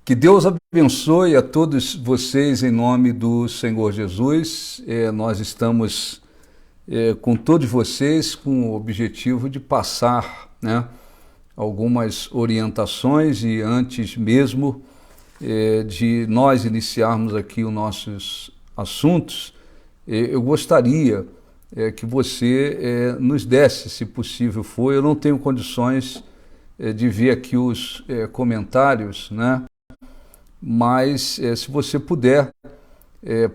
Que Deus abençoe a todos vocês em nome do Senhor Jesus. Nós estamos com todos vocês com o objetivo de passar, né, algumas orientações e antes mesmo de nós iniciarmos aqui os nossos assuntos, eu gostaria que você nos desse, se possível for. Eu não tenho condições de ver aqui os comentários, né? Mas se você puder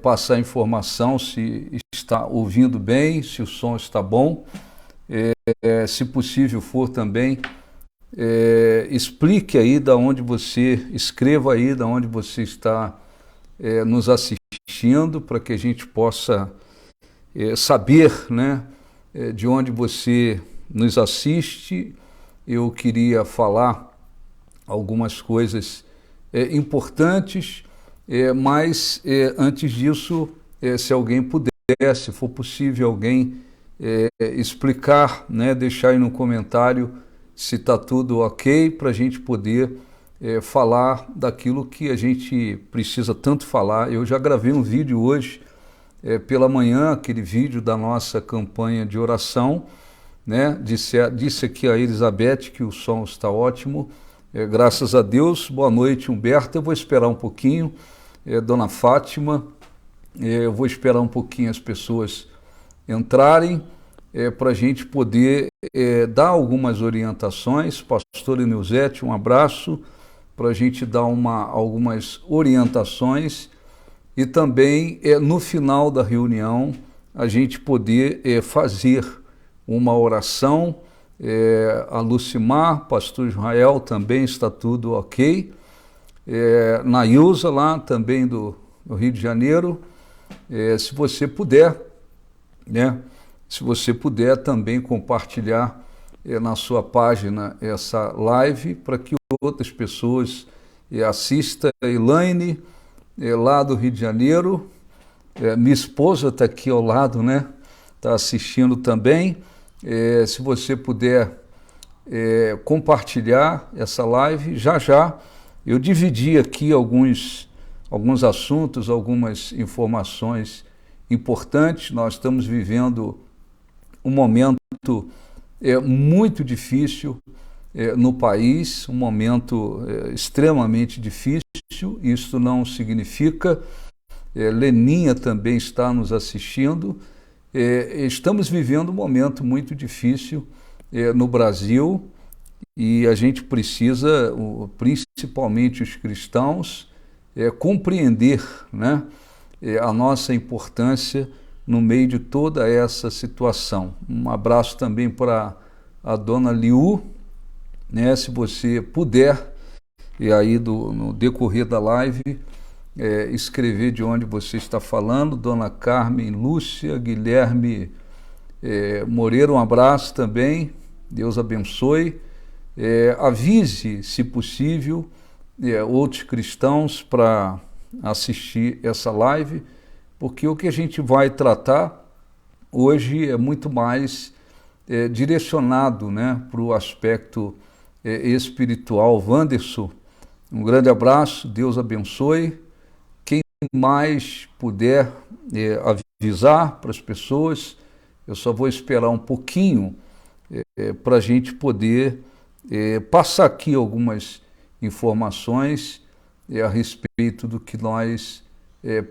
passar informação se está ouvindo bem, se o som está bom, se possível for também, explique aí da onde você, escreva aí da onde você está nos assistindo, para que a gente possa saber, né, de onde você nos assiste. Eu queria falar algumas coisas importantes, mas antes disso, se alguém puder, se for possível, alguém explicar, né, deixar aí no comentário se está tudo ok, para a gente poder falar daquilo que a gente precisa tanto falar. Eu já gravei um vídeo hoje pela manhã, aquele vídeo da nossa campanha de oração, né? Disse aqui a Elizabeth que o som está ótimo. Graças a Deus. Boa noite, Humberto. Eu vou esperar um pouquinho, Dona Fátima, eu vou esperar um pouquinho as pessoas entrarem para a gente poder dar algumas orientações. Pastor Enilzete, um abraço, para a gente dar algumas orientações e também no final da reunião a gente poder fazer uma oração. A Lucimar, pastor Israel, também está tudo ok. Nailza, lá também do Rio de Janeiro, se você puder, né, se você puder também compartilhar na sua página essa live, para que outras pessoas assistam. Elaine, lá do Rio de Janeiro, minha esposa está aqui ao lado, né, está assistindo também. Se você puder compartilhar essa live, já eu dividi aqui alguns assuntos, algumas informações importantes. Nós estamos vivendo um momento muito difícil no país, um momento extremamente difícil. Isso não significa, Leninha também está nos assistindo. Estamos vivendo um momento muito difícil no Brasil e a gente precisa, principalmente os cristãos, compreender, né, a nossa importância no meio de toda essa situação. Um abraço também para a dona Liu, né, se você puder, e aí no decorrer da live, escrever de onde você está falando. Dona Carmen Lúcia, Guilherme Moreira, um abraço também, Deus abençoe. Avise, se possível, outros cristãos para assistir essa live, porque o que a gente vai tratar hoje é muito mais direcionado, né, para o aspecto espiritual. Wanderson, um grande abraço, Deus abençoe. Quem mais puder avisar para as pessoas, eu só vou esperar um pouquinho para a gente poder passar aqui algumas informações a respeito do que nós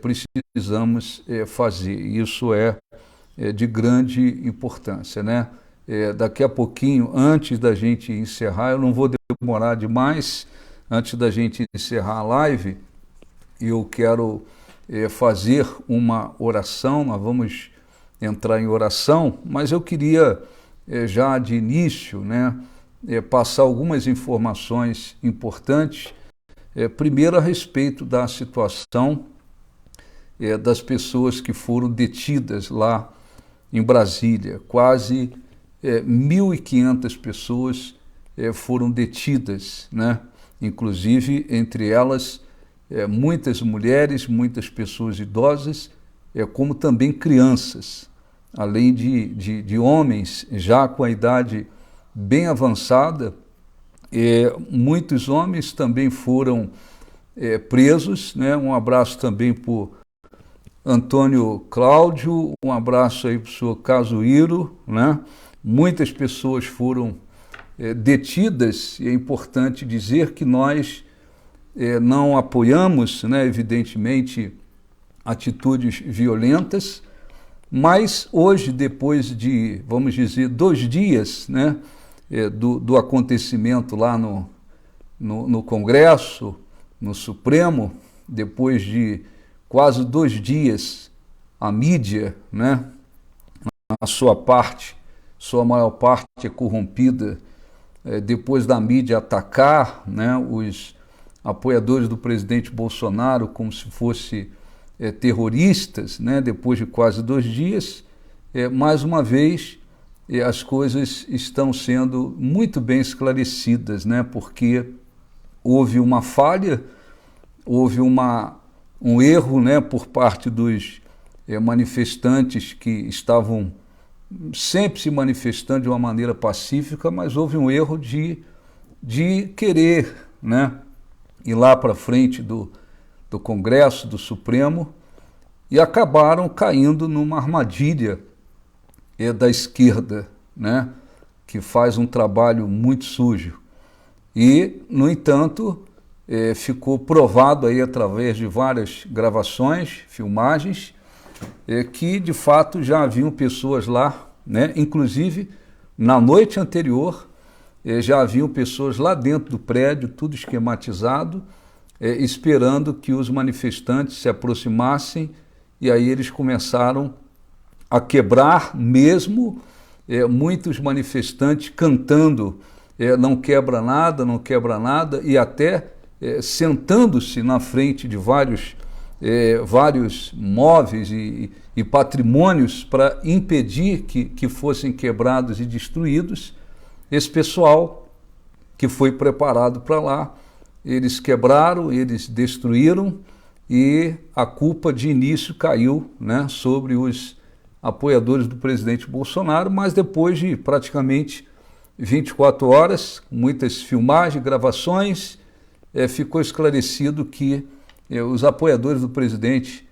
precisamos fazer. Isso é de grande importância, né? Daqui a pouquinho, antes da gente encerrar, eu não vou demorar demais, antes da gente encerrar a live, eu quero fazer uma oração. Nós vamos entrar em oração, mas eu queria já de início, né, passar algumas informações importantes. Primeiro, a respeito da situação das pessoas que foram detidas lá em Brasília. Quase 1.500 pessoas foram detidas, né? Inclusive, entre elas, muitas mulheres, muitas pessoas idosas, como também crianças, além de homens já com a idade bem avançada. Muitos homens também foram presos, né? Um abraço também para o Antônio Cláudio, um abraço aí para o senhor Casuíro, né? Muitas pessoas foram detidas, e é importante dizer que nós não apoiamos, né, evidentemente, atitudes violentas, mas hoje, depois de, vamos dizer, 2 dias, né, do acontecimento lá no Congresso, no Supremo, depois de quase 2 dias, a mídia, né, a sua maior parte é corrompida, depois da mídia atacar, né, os apoiadores do presidente Bolsonaro como se fossem terroristas, né, depois de quase 2 dias, mais uma vez as coisas estão sendo muito bem esclarecidas, né, porque houve uma falha, houve um erro, né, por parte dos manifestantes que estavam sempre se manifestando de uma maneira pacífica, mas houve um erro de querer, né, ir lá para frente do Congresso, do Supremo, e acabaram caindo numa armadilha da esquerda, né, que faz um trabalho muito sujo. E, no entanto, ficou provado aí através de várias gravações, filmagens, que de fato já haviam pessoas lá, né? Inclusive na noite anterior já haviam pessoas lá dentro do prédio, tudo esquematizado, esperando que os manifestantes se aproximassem, e aí eles começaram a quebrar mesmo, muitos manifestantes cantando não quebra nada, não quebra nada, e até sentando-se na frente de vários móveis e patrimônios para impedir que fossem quebrados e destruídos. Esse pessoal que foi preparado para lá, eles quebraram, eles destruíram, e a culpa de início caiu, né, sobre os apoiadores do presidente Bolsonaro, mas depois de praticamente 24 horas, muitas filmagens, gravações, ficou esclarecido que os apoiadores do presidente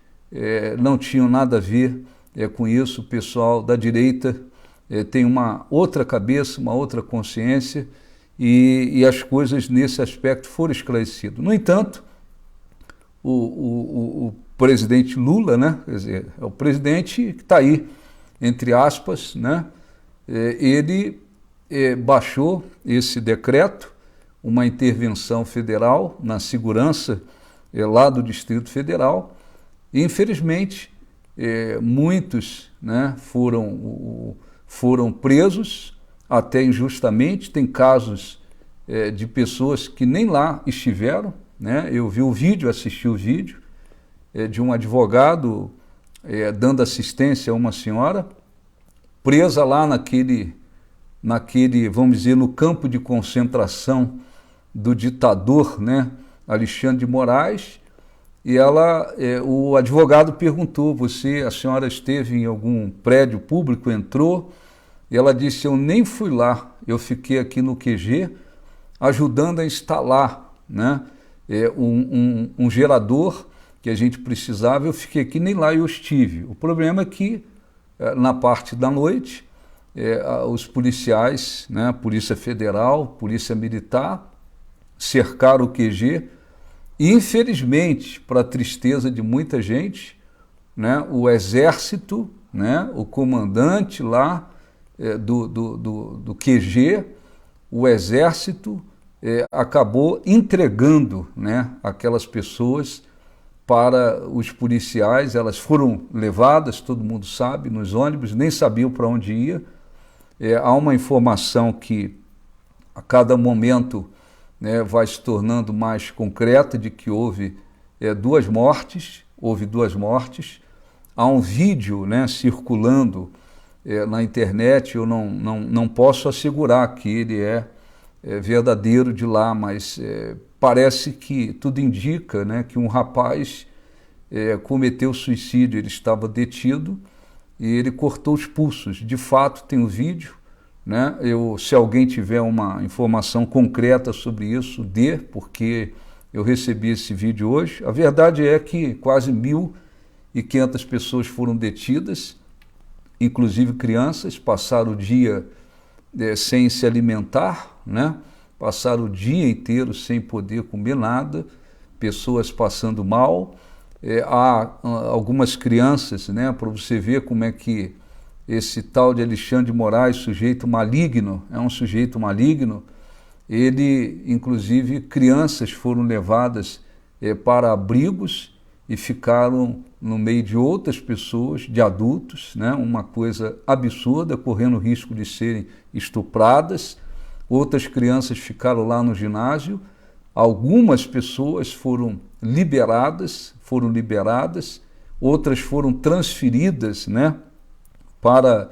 não tinham nada a ver com isso. O pessoal da direita tem uma outra cabeça, uma outra consciência, e as coisas nesse aspecto foram esclarecidas. No entanto, o presidente Lula, né, quer dizer, é o presidente que está aí, entre aspas, né, ele baixou esse decreto, uma intervenção federal na segurança lá do Distrito Federal, e infelizmente muitos, né, foram presos, até injustamente. Tem casos de pessoas que nem lá estiveram, né? Eu vi o vídeo, assisti o vídeo de um advogado dando assistência a uma senhora presa lá naquele, vamos dizer, no campo de concentração do ditador, né, Alexandre de Moraes. E o advogado perguntou: a senhora esteve em algum prédio público, entrou? E ela disse: eu nem fui lá, eu fiquei aqui no QG ajudando a instalar, né, um gerador que a gente precisava, eu fiquei aqui, nem lá eu estive. O problema é que na parte da noite os policiais, né, Polícia Federal, Polícia Militar, cercaram o QG. E, infelizmente, para a tristeza de muita gente, né, o Exército, né, o comandante lá do QG, o Exército acabou entregando, né, aquelas pessoas para os policiais. Elas foram levadas, todo mundo sabe, nos ônibus, nem sabiam para onde ia. Há uma informação que a cada momento, né, vai se tornando mais concreta, de que houve 2 mortes, Há um vídeo, né, circulando na internet. Eu não posso assegurar que ele é verdadeiro de lá, mas parece que tudo indica, né, que um rapaz cometeu suicídio. Ele estava detido e ele cortou os pulsos. De fato, tem o vídeo, né? Se alguém tiver uma informação concreta sobre isso, porque eu recebi esse vídeo hoje. A verdade é que quase 1.500 pessoas foram detidas, inclusive crianças, passaram o dia sem se alimentar, né? Passaram o dia inteiro sem poder comer nada, pessoas passando mal. Há algumas crianças, né, para você ver como é que esse tal de Alexandre de Moraes, sujeito maligno, é um sujeito maligno. Ele, inclusive, crianças foram levadas para abrigos e ficaram no meio de outras pessoas, de adultos, né, uma coisa absurda, correndo risco de serem estupradas. Outras crianças ficaram lá no ginásio. Algumas pessoas foram liberadas, outras foram transferidas, né, para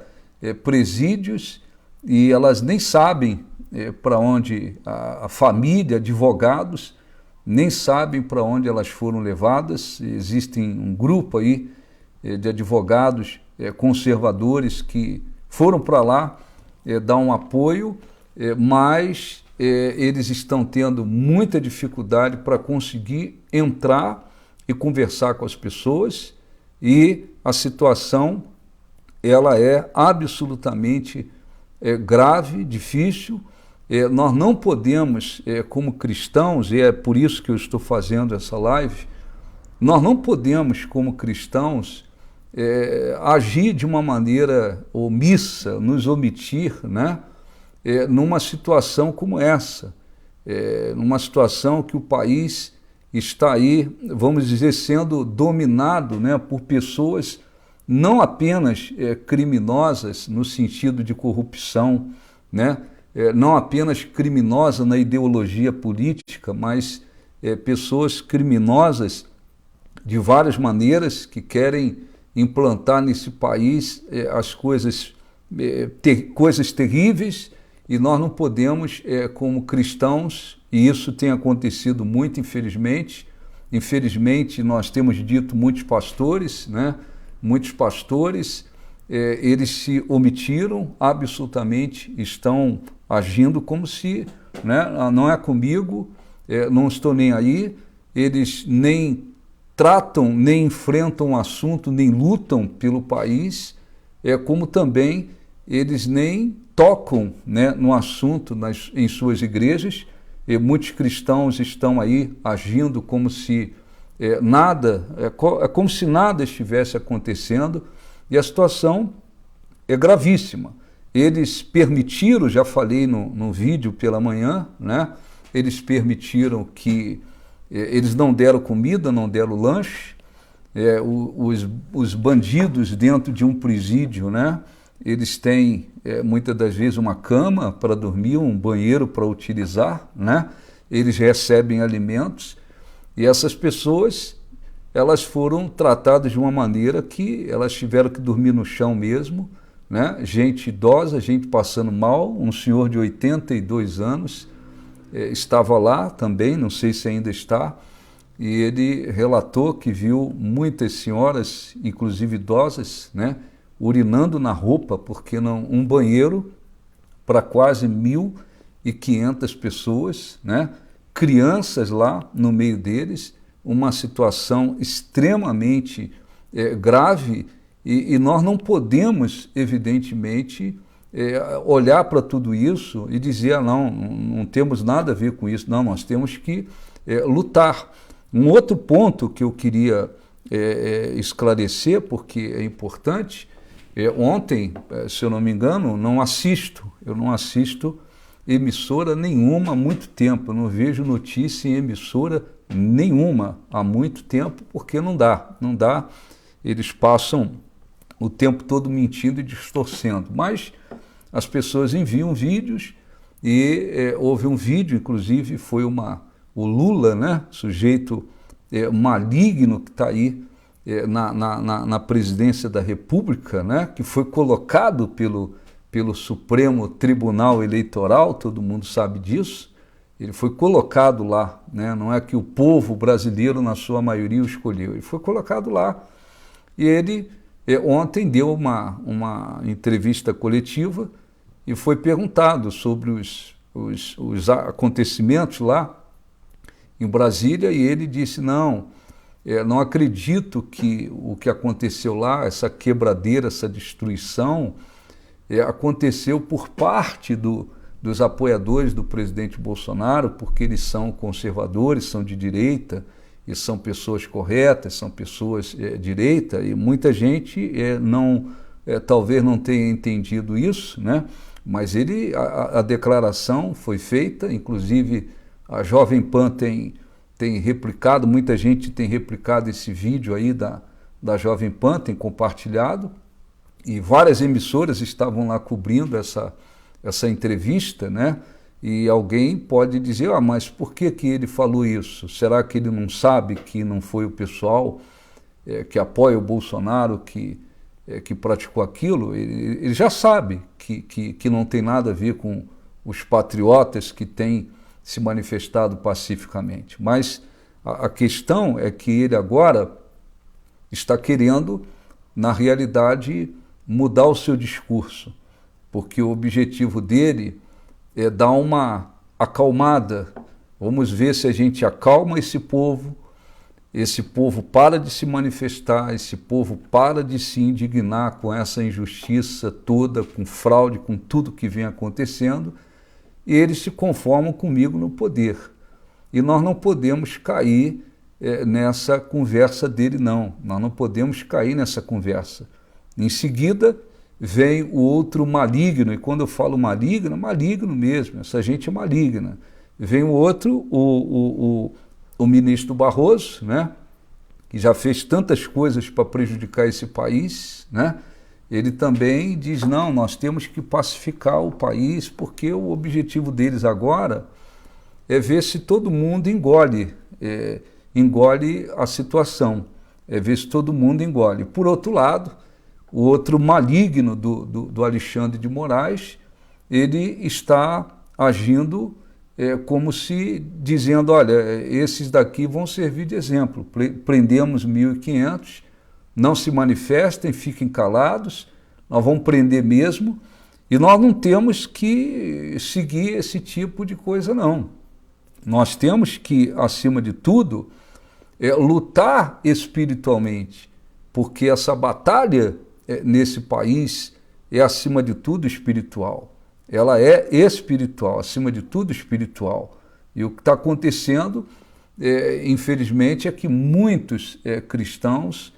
presídios, e elas nem sabem para onde, a família, advogados, nem sabem para onde elas foram levadas. Existem um grupo aí de advogados conservadores que foram para lá dar um apoio, mas eles estão tendo muita dificuldade para conseguir entrar e conversar com as pessoas, e a situação ela é absolutamente grave, difícil. Nós não podemos, como cristãos, e é por isso que eu estou fazendo essa live, nós não podemos, como cristãos, agir de uma maneira omissa, nos omitir, né? Numa situação como essa, numa situação que o país está aí, vamos dizer, sendo dominado, né, por pessoas não apenas criminosas no sentido de corrupção, né, não apenas criminosas na ideologia política, mas pessoas criminosas de várias maneiras que querem implantar nesse país as coisas terríveis. E nós não podemos, como cristãos, e isso tem acontecido muito, infelizmente. Infelizmente, nós temos dito muitos pastores, né? Muitos pastores, eles se omitiram, absolutamente estão agindo como se, né, não é comigo, não estou nem aí. Eles nem tratam, nem enfrentam o assunto, nem lutam pelo país, como também eles nem tocam, né, no assunto em suas igrejas. E muitos cristãos estão aí agindo como se nada, como se nada estivesse acontecendo, e a situação é gravíssima. Eles permitiram, já falei no vídeo pela manhã, né, eles permitiram que, eles não deram comida, não deram lanche, os bandidos dentro de um presídio, né, eles têm muitas das vezes uma cama para dormir, um banheiro para utilizar, né? Eles recebem alimentos, e essas pessoas, elas foram tratadas de uma maneira que elas tiveram que dormir no chão mesmo, né? Gente idosa, gente passando mal. Um senhor de 82 anos estava lá também, não sei se ainda está, e ele relatou que viu muitas senhoras, inclusive idosas, né, urinando na roupa, porque não, um banheiro para quase 1.500 pessoas, né? Crianças lá no meio deles, uma situação extremamente grave, e nós não podemos, evidentemente, olhar para tudo isso e dizer, não temos nada a ver com isso. Não, nós temos que lutar. Um outro ponto que eu queria esclarecer, porque é importante. Ontem, se eu não me engano, eu não assisto emissora nenhuma há muito tempo, eu não vejo notícia em emissora nenhuma há muito tempo, porque não dá, eles passam o tempo todo mentindo e distorcendo, mas as pessoas enviam vídeos, e houve um vídeo, inclusive foi o Lula, né, sujeito maligno que está aí, na presidência da República, né, que foi colocado pelo Supremo Tribunal Eleitoral, todo mundo sabe disso. Ele foi colocado lá, né, não é que o povo brasileiro, na sua maioria, o escolheu, ele foi colocado lá. E ele ontem deu uma entrevista coletiva e foi perguntado sobre os acontecimentos lá, em Brasília, e ele disse, não acredito que o que aconteceu lá, essa quebradeira, essa destruição, aconteceu por parte dos apoiadores do presidente Bolsonaro, porque eles são conservadores, são de direita, e são pessoas corretas, são pessoas direita, e muita gente talvez não tenha entendido isso, né? Mas a declaração foi feita, inclusive a Jovem Pan tem replicado, muita gente tem replicado esse vídeo aí da Jovem Pan, tem compartilhado, e várias emissoras estavam lá cobrindo essa entrevista, né? E alguém pode dizer, mas por que ele falou isso? Será que ele não sabe que não foi o pessoal que apoia o Bolsonaro que praticou aquilo? Ele já sabe que não tem nada a ver com os patriotas que têm se manifestado pacificamente. Mas a questão é que ele agora está querendo, na realidade, mudar o seu discurso, porque o objetivo dele é dar uma acalmada. Vamos ver se a gente acalma esse povo para de se manifestar, esse povo para de se indignar com essa injustiça toda, com fraude, com tudo que vem acontecendo, e eles se conformam comigo no poder. E nós não podemos cair nessa conversa dele, não. Nós não podemos cair nessa conversa. Em seguida, vem o outro maligno, e quando eu falo maligno, maligno mesmo, essa gente é maligna. Vem o outro, o ministro Barroso, né, que já fez tantas coisas para prejudicar esse país, né? Ele também diz, não, nós temos que pacificar o país, porque o objetivo deles agora é ver se todo mundo engole a situação, é ver se todo mundo engole. Por outro lado, o outro maligno do Alexandre de Moraes, ele está agindo como se dizendo, olha, esses daqui vão servir de exemplo, prendemos 1.500, não se manifestem, fiquem calados, nós vamos prender mesmo, e nós não temos que seguir esse tipo de coisa, não. Nós temos que, acima de tudo, lutar espiritualmente, porque essa batalha nesse país é, acima de tudo, espiritual. Ela é espiritual, acima de tudo espiritual. E o que está acontecendo, infelizmente, é que muitos cristãos,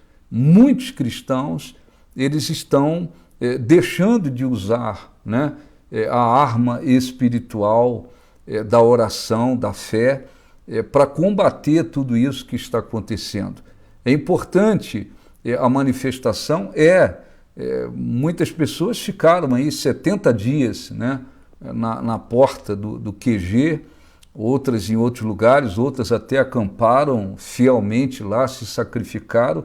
eles estão deixando de usar, né, a arma espiritual da oração, da fé, para combater tudo isso que está acontecendo. É importante a manifestação, muitas pessoas ficaram aí 70 dias, né, na porta do QG, outras em outros lugares, outras até acamparam fielmente lá, se sacrificaram.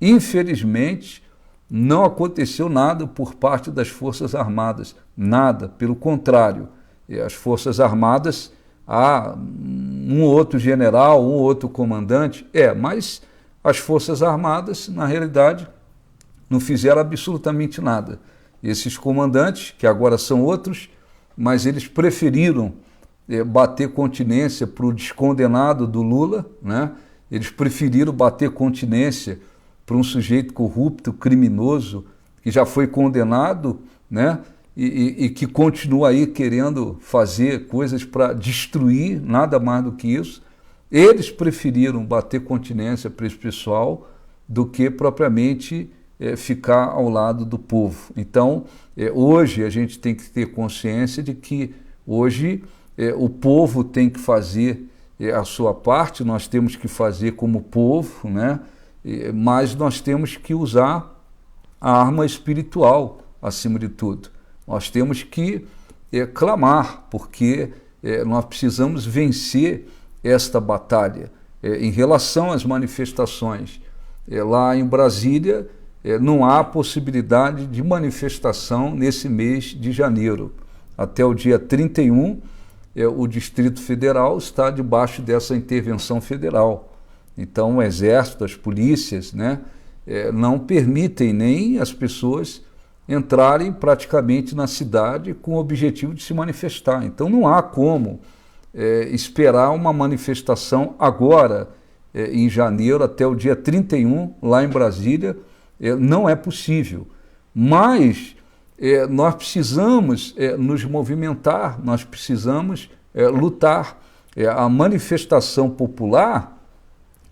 Infelizmente, não aconteceu nada por parte das Forças Armadas, nada, pelo contrário. As Forças Armadas, há um outro general, um outro comandante, mas as Forças Armadas, na realidade, não fizeram absolutamente nada. Esses comandantes, que agora são outros, mas eles preferiram bater continência para o descondenado do Lula, né? Eles preferiram bater continência para um sujeito corrupto, criminoso, que já foi condenado, né? E que continua aí querendo fazer coisas para destruir, nada mais do que isso. Eles preferiram bater continência para esse pessoal do que propriamente ficar ao lado do povo. Então, hoje a gente tem que ter consciência de que hoje o povo tem que fazer a sua parte, nós temos que fazer como povo, né? Mas nós temos que usar a arma espiritual acima de tudo. Nós temos que clamar, porque nós precisamos vencer esta batalha. Em relação às manifestações, lá em Brasília, não há possibilidade de manifestação nesse mês de janeiro. Até o dia 31, o Distrito Federal está debaixo dessa intervenção federal. Então, o Exército, as polícias, né, não permitem nem as pessoas entrarem praticamente na cidade com o objetivo de se manifestar. Então, não há como esperar uma manifestação agora, em janeiro, até o dia 31, lá em Brasília, não é possível. Mas nós precisamos nos movimentar, nós precisamos lutar. A manifestação popular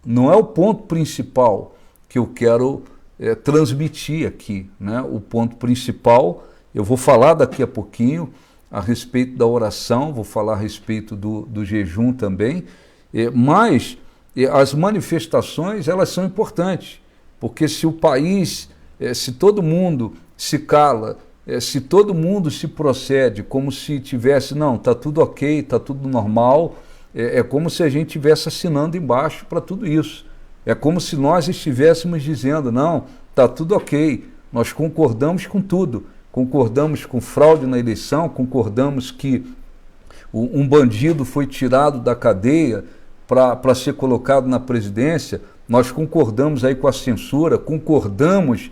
não é o ponto principal que eu quero transmitir aqui, né? O ponto principal, eu vou falar daqui a pouquinho a respeito da oração, vou falar a respeito do jejum também, mas as manifestações, elas são importantes, porque se o país, se todo mundo se cala, se todo mundo se procede como se tivesse, não, está tudo ok, está tudo normal, é como se a gente estivesse assinando embaixo para tudo isso. É como se nós estivéssemos dizendo, não, está tudo ok, nós concordamos com tudo, concordamos com fraude na eleição, concordamos que um bandido foi tirado da cadeia para ser colocado na presidência, nós concordamos aí com a censura, concordamos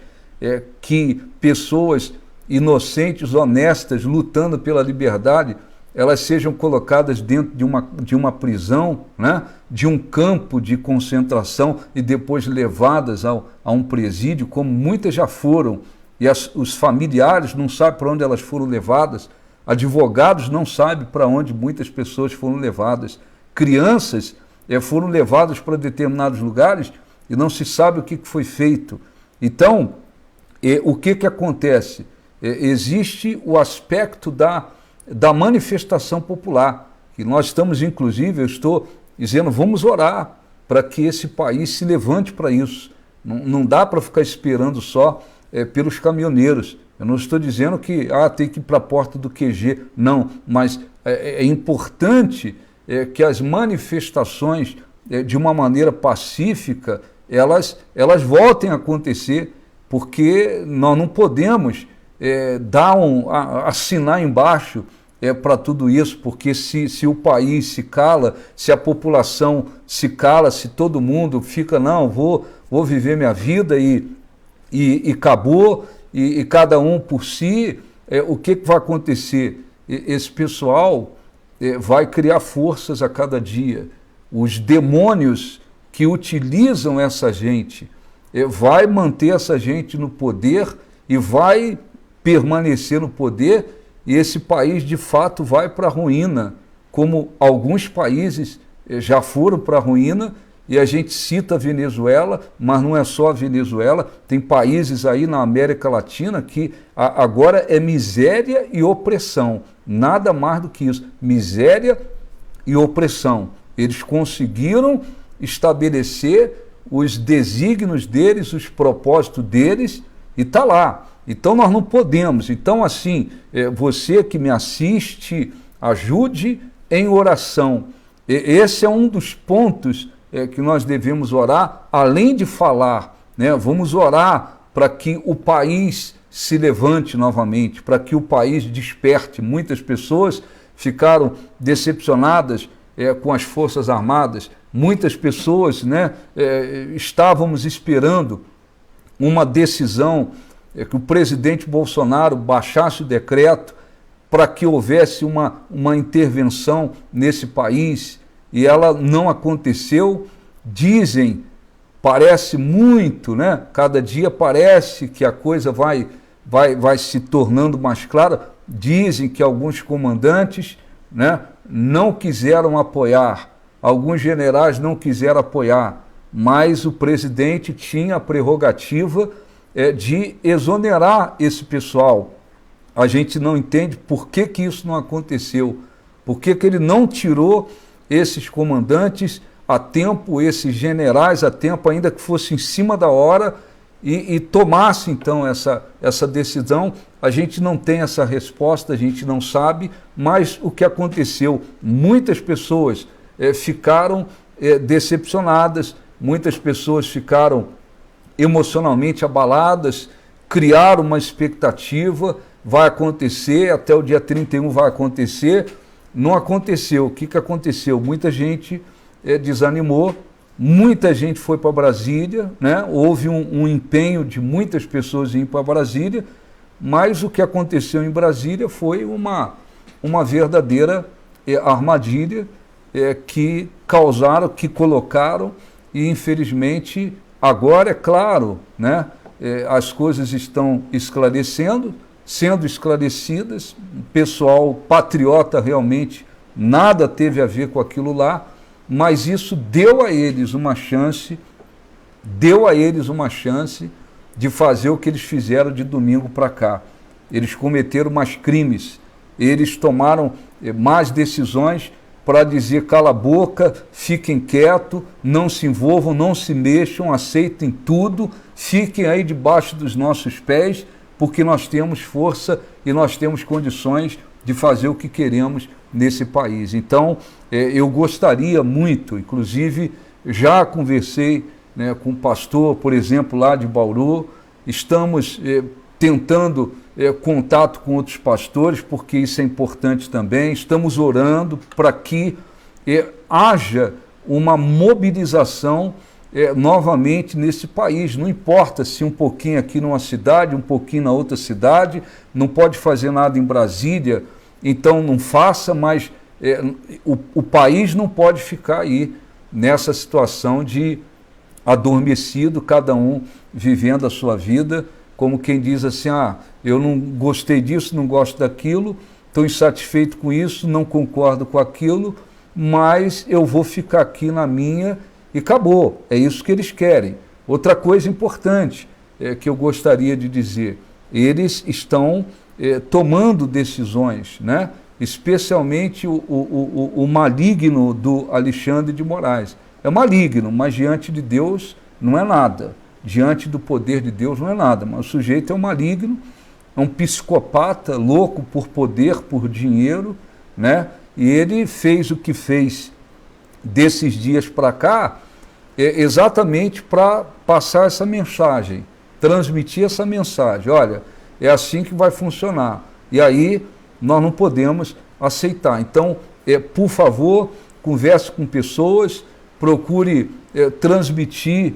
que pessoas inocentes, honestas, lutando pela liberdade, elas sejam colocadas dentro de uma prisão, né? De um campo de concentração e depois levadas a um presídio, como muitas já foram, e os familiares não sabem para onde elas foram levadas, advogados não sabem para onde muitas pessoas foram levadas, crianças foram levadas para determinados lugares e não se sabe o que foi feito. Então, o que acontece? Existe o aspecto da manifestação popular, que nós estamos, inclusive, eu estou dizendo, vamos orar para que esse país se levante para isso. Não dá para ficar esperando só pelos caminhoneiros. Eu não estou dizendo que tem que ir para a porta do QG, não, mas é importante que as manifestações, de uma maneira pacífica, elas voltem a acontecer, porque nós não podemos assinar embaixo para tudo isso, porque se o país se cala, se a população se cala, se todo mundo fica, não, vou viver minha vida e acabou, e cada um por si, o que vai acontecer? Esse pessoal vai criar forças a cada dia. Os demônios que utilizam essa gente, vai manter essa gente no poder e vai permanecer no poder, e esse país de fato vai para a ruína, como alguns países já foram para a ruína, e a gente cita a Venezuela, mas não é só a Venezuela, tem países aí na América Latina que agora é miséria e opressão, nada mais do que isso, miséria e opressão. Eles conseguiram estabelecer os desígnios deles, os propósitos deles, e está lá. Então nós não podemos. Então, assim, você que me assiste, ajude em oração. Esse é um dos pontos que nós devemos orar, além de falar, né? Vamos orar para que o país se levante novamente, para que o país desperte. Muitas pessoas ficaram decepcionadas com as Forças Armadas, muitas pessoas, né, estávamos esperando uma decisão, que o presidente Bolsonaro baixasse o decreto para que houvesse uma intervenção nesse país, e ela não aconteceu. Dizem, parece muito, né? Cada dia parece que a coisa vai se tornando mais clara. Dizem que alguns comandantes, né, não quiseram apoiar, alguns generais não quiseram apoiar, mas o presidente tinha a prerrogativa de exonerar esse pessoal. A gente não entende por que isso não aconteceu, por que ele não tirou esses comandantes a tempo, esses generais a tempo, ainda que fosse em cima da hora, e tomasse então essa decisão. A gente não tem essa resposta, a gente não sabe, mas o que aconteceu? Muitas pessoas ficaram decepcionadas, muitas pessoas ficaram emocionalmente abaladas, criaram uma expectativa, vai acontecer, até o dia 31 vai acontecer, não aconteceu. O que aconteceu? Muita gente desanimou, muita gente foi para Brasília, né? Houve um empenho de muitas pessoas em ir para Brasília, mas o que aconteceu em Brasília foi uma verdadeira armadilha, que causaram, que colocaram, e infelizmente agora, é claro, né, as coisas estão esclarecendo, sendo esclarecidas, o pessoal patriota realmente nada teve a ver com aquilo lá, mas isso deu a eles uma chance, de fazer o que eles fizeram de domingo para cá. Eles cometeram mais crimes, eles tomaram mais decisões para dizer cala a boca, fiquem quietos, não se envolvam, não se mexam, aceitem tudo, fiquem aí debaixo dos nossos pés, porque nós temos força e nós temos condições de fazer o que queremos nesse país. Então, eu gostaria muito, inclusive, já conversei, né, com o pastor, por exemplo, lá de Bauru, estamos tentando contato com outros pastores, porque isso é importante também, estamos orando para que haja uma mobilização novamente nesse país, não importa se um pouquinho aqui numa cidade, um pouquinho na outra cidade, não pode fazer nada em Brasília, então não faça, mas o país não pode ficar aí nessa situação de adormecido, cada um vivendo a sua vida, como quem diz assim, eu não gostei disso, não gosto daquilo, estou insatisfeito com isso, não concordo com aquilo, mas eu vou ficar aqui na minha e acabou, é isso que eles querem. Outra coisa importante que eu gostaria de dizer, eles estão tomando decisões, né? Especialmente o maligno do Alexandre de Moraes. É maligno, mas diante de Deus não é nada. Diante do poder de Deus não é nada. Mas o sujeito é um maligno, é um psicopata, louco por poder, por dinheiro, né? E ele fez o que fez desses dias para cá, exatamente para passar essa mensagem, transmitir essa mensagem. Olha, é assim que vai funcionar. E aí nós não podemos aceitar. Então, por favor, converse com pessoas, procure transmitir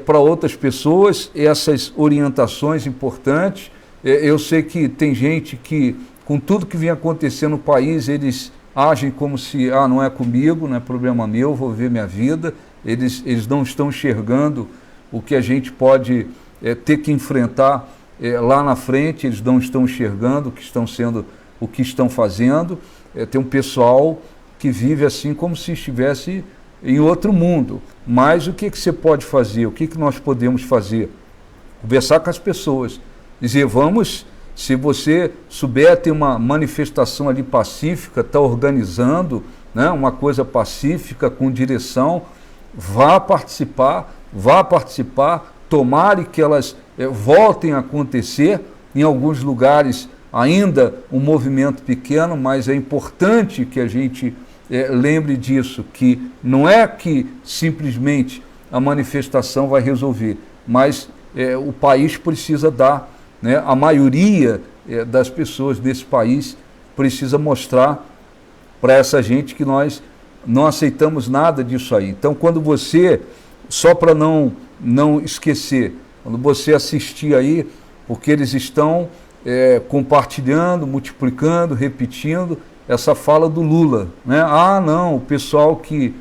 para outras pessoas essas orientações importantes. Eu sei que tem gente que, com tudo que vem acontecendo no país, eles agem como se, não é comigo, não é problema meu, vou ver minha vida. Eles não estão enxergando o que a gente pode ter que enfrentar lá na frente, eles não estão enxergando o que estão fazendo. Tem um pessoal que vive assim como se estivesse em outro mundo. Mas o que você pode fazer? O que nós podemos fazer? Conversar com as pessoas. Dizer, vamos, se você souber, tem uma manifestação ali pacífica, está organizando, né, uma coisa pacífica, com direção, vá participar, tomare que elas voltem a acontecer. Em alguns lugares ainda um movimento pequeno, mas é importante que a gente lembre disso, que não é que simplesmente a manifestação vai resolver, mas o país precisa dar, né, a maioria das pessoas desse país precisa mostrar para essa gente que nós não aceitamos nada disso aí. Então, quando você, só para não esquecer, quando você assistir aí, porque eles estão compartilhando, multiplicando, repetindo essa fala do Lula, né? Não, o pessoal que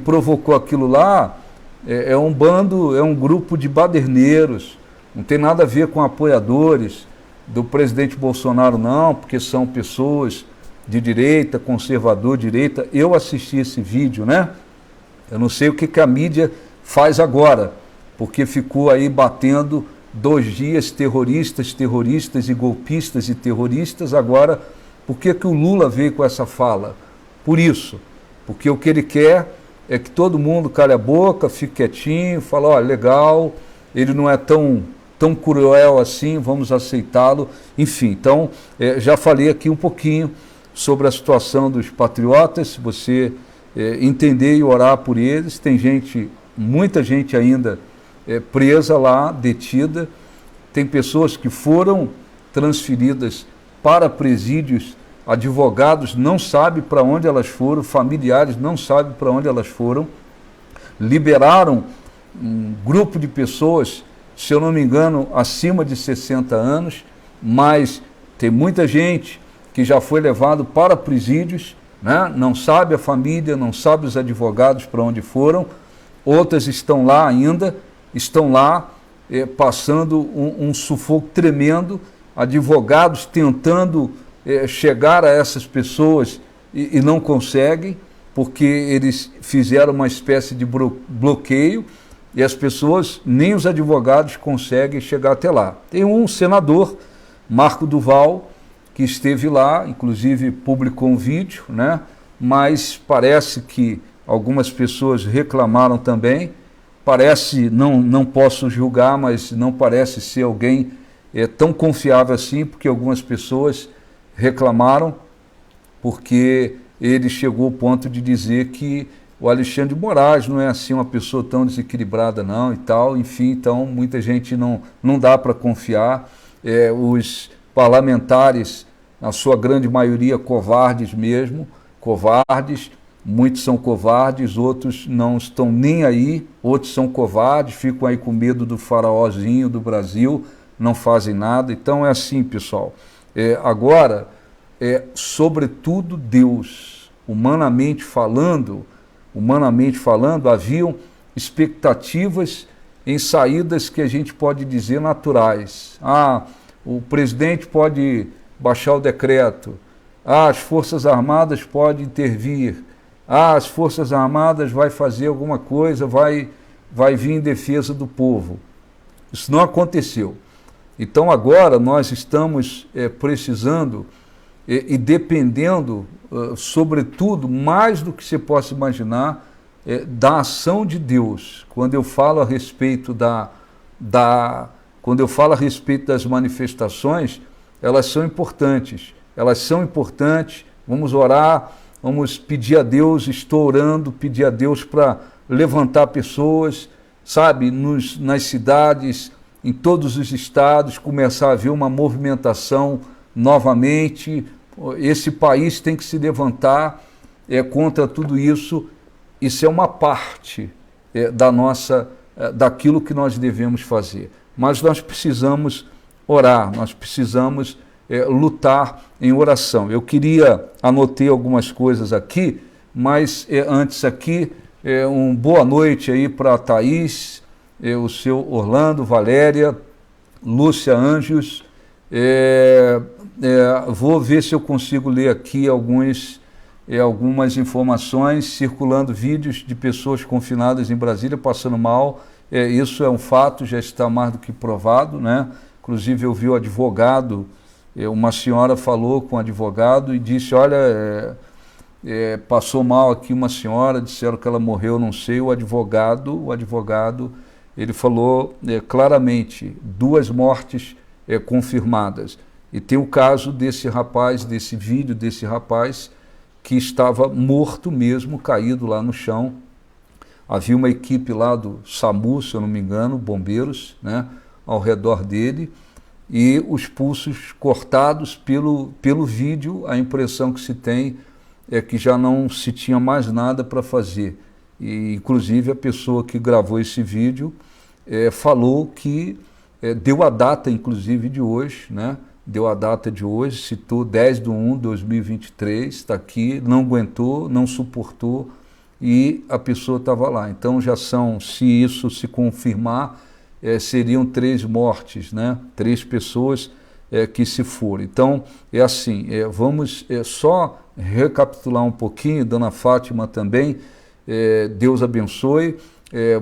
provocou aquilo lá é um bando, é um grupo de baderneiros, não tem nada a ver com apoiadores do presidente Bolsonaro, não, porque são pessoas de direita, conservador, direita. Eu assisti esse vídeo, né? Eu não sei o que a mídia faz agora, porque ficou aí batendo 2 dias terroristas e golpistas e terroristas. Agora, por que o Lula veio com essa fala? Por isso, porque o que ele quer é que todo mundo cale a boca, fique quietinho, fale, olha, legal, ele não é tão cruel assim, vamos aceitá-lo. Enfim, então, já falei aqui um pouquinho sobre a situação dos patriotas. Se você entender e orar por eles, tem muita gente ainda presa lá, detida, tem pessoas que foram transferidas para presídios, advogados não sabem para onde elas foram, familiares não sabem para onde elas foram. Liberaram um grupo de pessoas, se eu não me engano, acima de 60 anos, mas tem muita gente que já foi levado para presídios, né? Não sabe a família, não sabe os advogados para onde foram, outras estão lá ainda, estão lá passando um sufoco tremendo, advogados tentando chegar a essas pessoas e não conseguem, porque eles fizeram uma espécie de bloqueio e as pessoas, nem os advogados conseguem chegar até lá. Tem um senador, Marco Duval, que esteve lá, inclusive publicou um vídeo, né? Mas parece que algumas pessoas reclamaram também. Parece, não posso julgar, mas não parece ser alguém tão confiável assim, porque algumas pessoas reclamaram, porque ele chegou ao ponto de dizer que o Alexandre de Moraes não é assim uma pessoa tão desequilibrada não e tal, enfim, então muita gente não dá para confiar. Os parlamentares, na sua grande maioria, covardes mesmo, covardes, muitos são covardes, outros não estão nem aí, outros são covardes, ficam aí com medo do faraózinho do Brasil, não fazem nada. Então é assim, pessoal. Agora, sobretudo Deus, humanamente falando, haviam expectativas em saídas que a gente pode dizer naturais. O presidente pode baixar o decreto, as Forças Armadas podem intervir, as Forças Armadas vai fazer alguma coisa, vai vir em defesa do povo. Isso não aconteceu. Então agora nós estamos precisando e dependendo, sobretudo, mais do que você possa imaginar, da ação de Deus. Quando eu falo a respeito quando eu falo a respeito das manifestações, elas são importantes. Vamos orar, vamos pedir a Deus, estou orando, pedir a Deus para levantar pessoas, sabe, nas cidades, em todos os estados, começar a haver uma movimentação novamente. Esse país tem que se levantar contra tudo isso. Isso é uma parte daquilo que nós devemos fazer. Mas nós precisamos orar, nós precisamos lutar em oração. Eu anotei algumas coisas aqui, mas antes aqui, boa noite aí para a Thaís, o seu Orlando, Valéria, Lúcia Anjos. Vou ver se eu consigo ler aqui algumas informações, circulando vídeos de pessoas confinadas em Brasília passando mal. Isso é um fato, já está mais do que provado, né? Inclusive eu vi o advogado, uma senhora falou com o advogado e disse, olha, passou mal aqui uma senhora, disseram que ela morreu, não sei. O advogado, ele falou claramente, 2 mortes confirmadas. E tem o caso desse rapaz, desse vídeo desse rapaz, que estava morto mesmo, caído lá no chão. Havia uma equipe lá do SAMU, se eu não me engano, bombeiros, né, ao redor dele, e os pulsos cortados pelo vídeo. A impressão que se tem é que já não se tinha mais nada para fazer. E, inclusive, a pessoa que gravou esse vídeo falou que deu a data, inclusive, de hoje, né? Deu a data de hoje, citou 10/1/2023, está aqui, não aguentou, não suportou e a pessoa estava lá. Então já são, se isso se confirmar, seriam 3 mortes, né? 3 pessoas que se foram. Então é assim, vamos só recapitular um pouquinho, Dona Fátima também, Deus abençoe.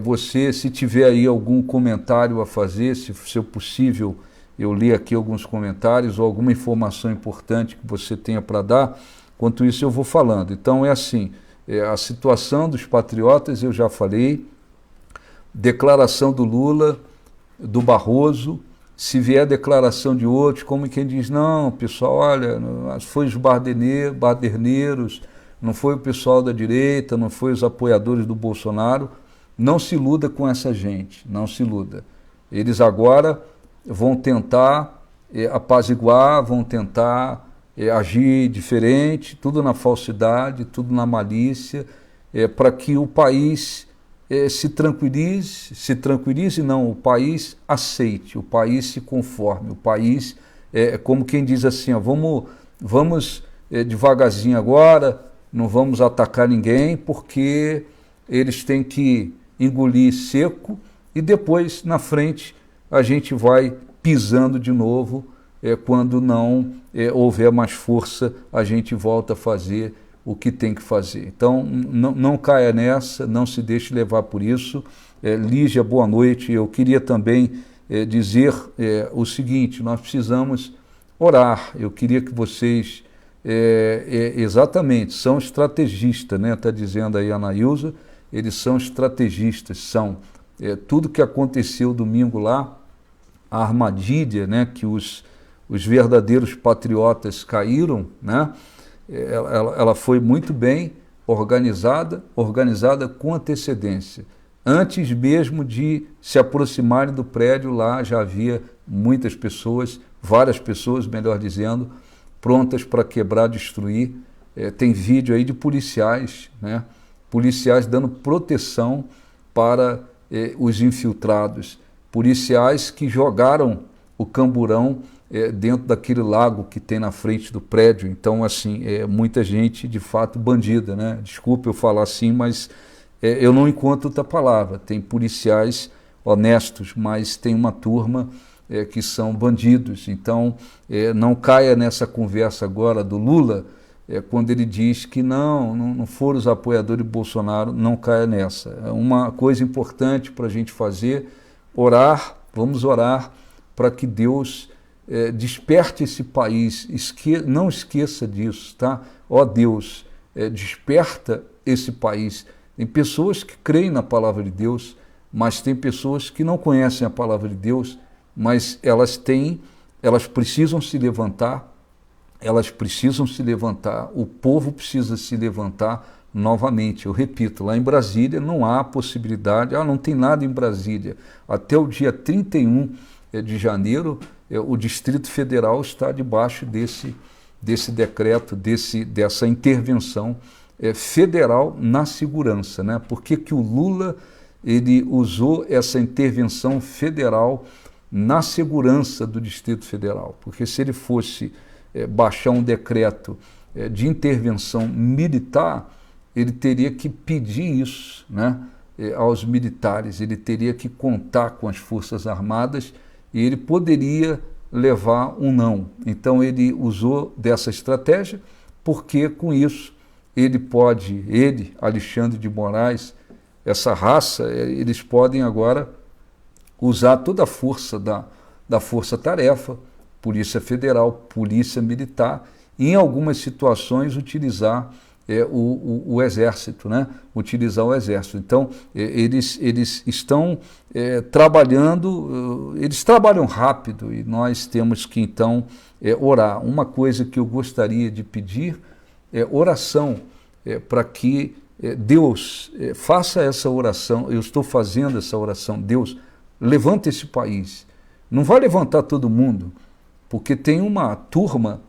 Você, se tiver aí algum comentário a fazer, se for possível, eu li aqui alguns comentários ou alguma informação importante que você tenha para dar. Enquanto isso eu vou falando. Então é assim, a situação dos patriotas eu já falei, declaração do Lula, do Barroso, se vier declaração de outros, como quem diz, não, pessoal, olha, foi os baderneiros, não foi o pessoal da direita, não foi os apoiadores do Bolsonaro. Não se iluda com essa gente, não se iluda. Eles agora vão tentar apaziguar, vão tentar agir diferente, tudo na falsidade, tudo na malícia, para que o país se tranquilize não, o país aceite, o país se conforme, o país, como quem diz assim, ó, vamos devagarzinho agora, não vamos atacar ninguém, porque eles têm que engolir seco e depois, na frente, a gente vai pisando de novo. Quando não houver mais força, a gente volta a fazer o que tem que fazer. Então, não caia nessa, não se deixe levar por isso. Lígia, boa noite. Eu queria também dizer o seguinte: nós precisamos orar. Eu queria que vocês, exatamente, são estrategistas, né? Está dizendo aí a Anailza, eles são estrategistas, são. Tudo que aconteceu domingo lá, a armadilha, né, que os verdadeiros patriotas caíram, né? Ela foi muito bem organizada com antecedência. Antes mesmo de se aproximarem do prédio, lá já havia muitas pessoas, várias pessoas, melhor dizendo, prontas para quebrar, destruir. Tem vídeo aí de policiais, né? Policiais dando proteção para os infiltrados, policiais que jogaram o camburão dentro daquele lago que tem na frente do prédio. Então, assim, muita gente, de fato, bandida, né? Desculpe eu falar assim, mas eu não encontro outra palavra. Tem policiais honestos, mas tem uma turma que são bandidos. Então, não caia nessa conversa agora do Lula, quando ele diz que não foram os apoiadores de Bolsonaro, não caia nessa. É uma coisa importante para a gente fazer, orar, vamos orar para que Deus desperte esse país, não esqueça disso, tá? Ó Deus, desperta esse país. Tem pessoas que creem na palavra de Deus, mas tem pessoas que não conhecem a palavra de Deus, mas elas precisam se levantar, o povo precisa se levantar novamente. Eu repito, lá em Brasília não há possibilidade, não tem nada em Brasília. Até o dia 31 de janeiro, o Distrito Federal está debaixo desse decreto, dessa intervenção federal na segurança, né? Por que o Lula ele usou essa intervenção federal na segurança do Distrito Federal? Porque se ele fosse baixar um decreto de intervenção militar, ele teria que pedir isso, né, aos militares, ele teria que contar com as Forças Armadas e ele poderia levar um não. Então ele usou dessa estratégia, porque com isso Alexandre de Moraes, essa raça, eles podem agora usar toda a força da Força-Tarefa, Polícia Federal, Polícia Militar, e em algumas situações utilizar o Exército, né? Utilizar o Exército. Então, eles estão trabalhando, eles trabalham rápido e nós temos que, então, orar. Uma coisa que eu gostaria de pedir é oração, para que Deus faça essa oração. Eu estou fazendo essa oração. Deus, levanta esse país. Não vai levantar todo mundo, porque tem uma turma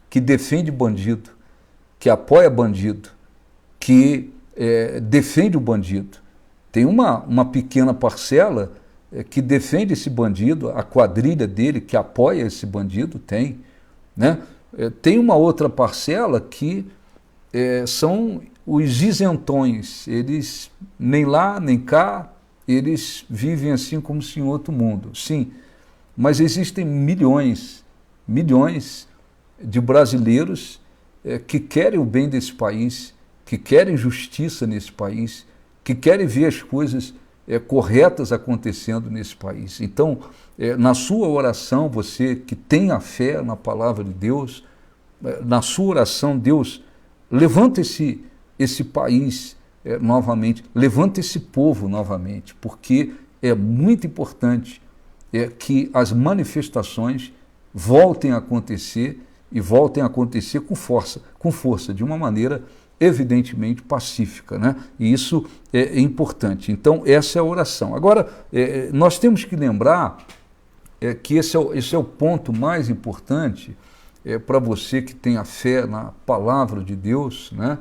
que defende bandido, que apoia bandido, que defende o bandido. Tem uma pequena parcela que defende esse bandido, a quadrilha dele que apoia esse bandido, tem, né? Tem uma outra parcela que são os isentões, eles nem lá nem cá, eles vivem assim como se em outro mundo. Sim, mas existem milhões de brasileiros que querem o bem desse país, que querem justiça nesse país, que querem ver as coisas corretas acontecendo nesse país. Então, na sua oração, você que tem a fé na palavra de Deus, na sua oração, Deus, levanta esse país novamente, levanta esse povo novamente, porque é muito importante que as manifestações voltem a acontecer e voltem a acontecer com força, de uma maneira evidentemente pacífica, né? E isso é importante. Então, essa é a oração. Agora, nós temos que lembrar que esse é o ponto mais importante para você que tem a fé na palavra de Deus, né?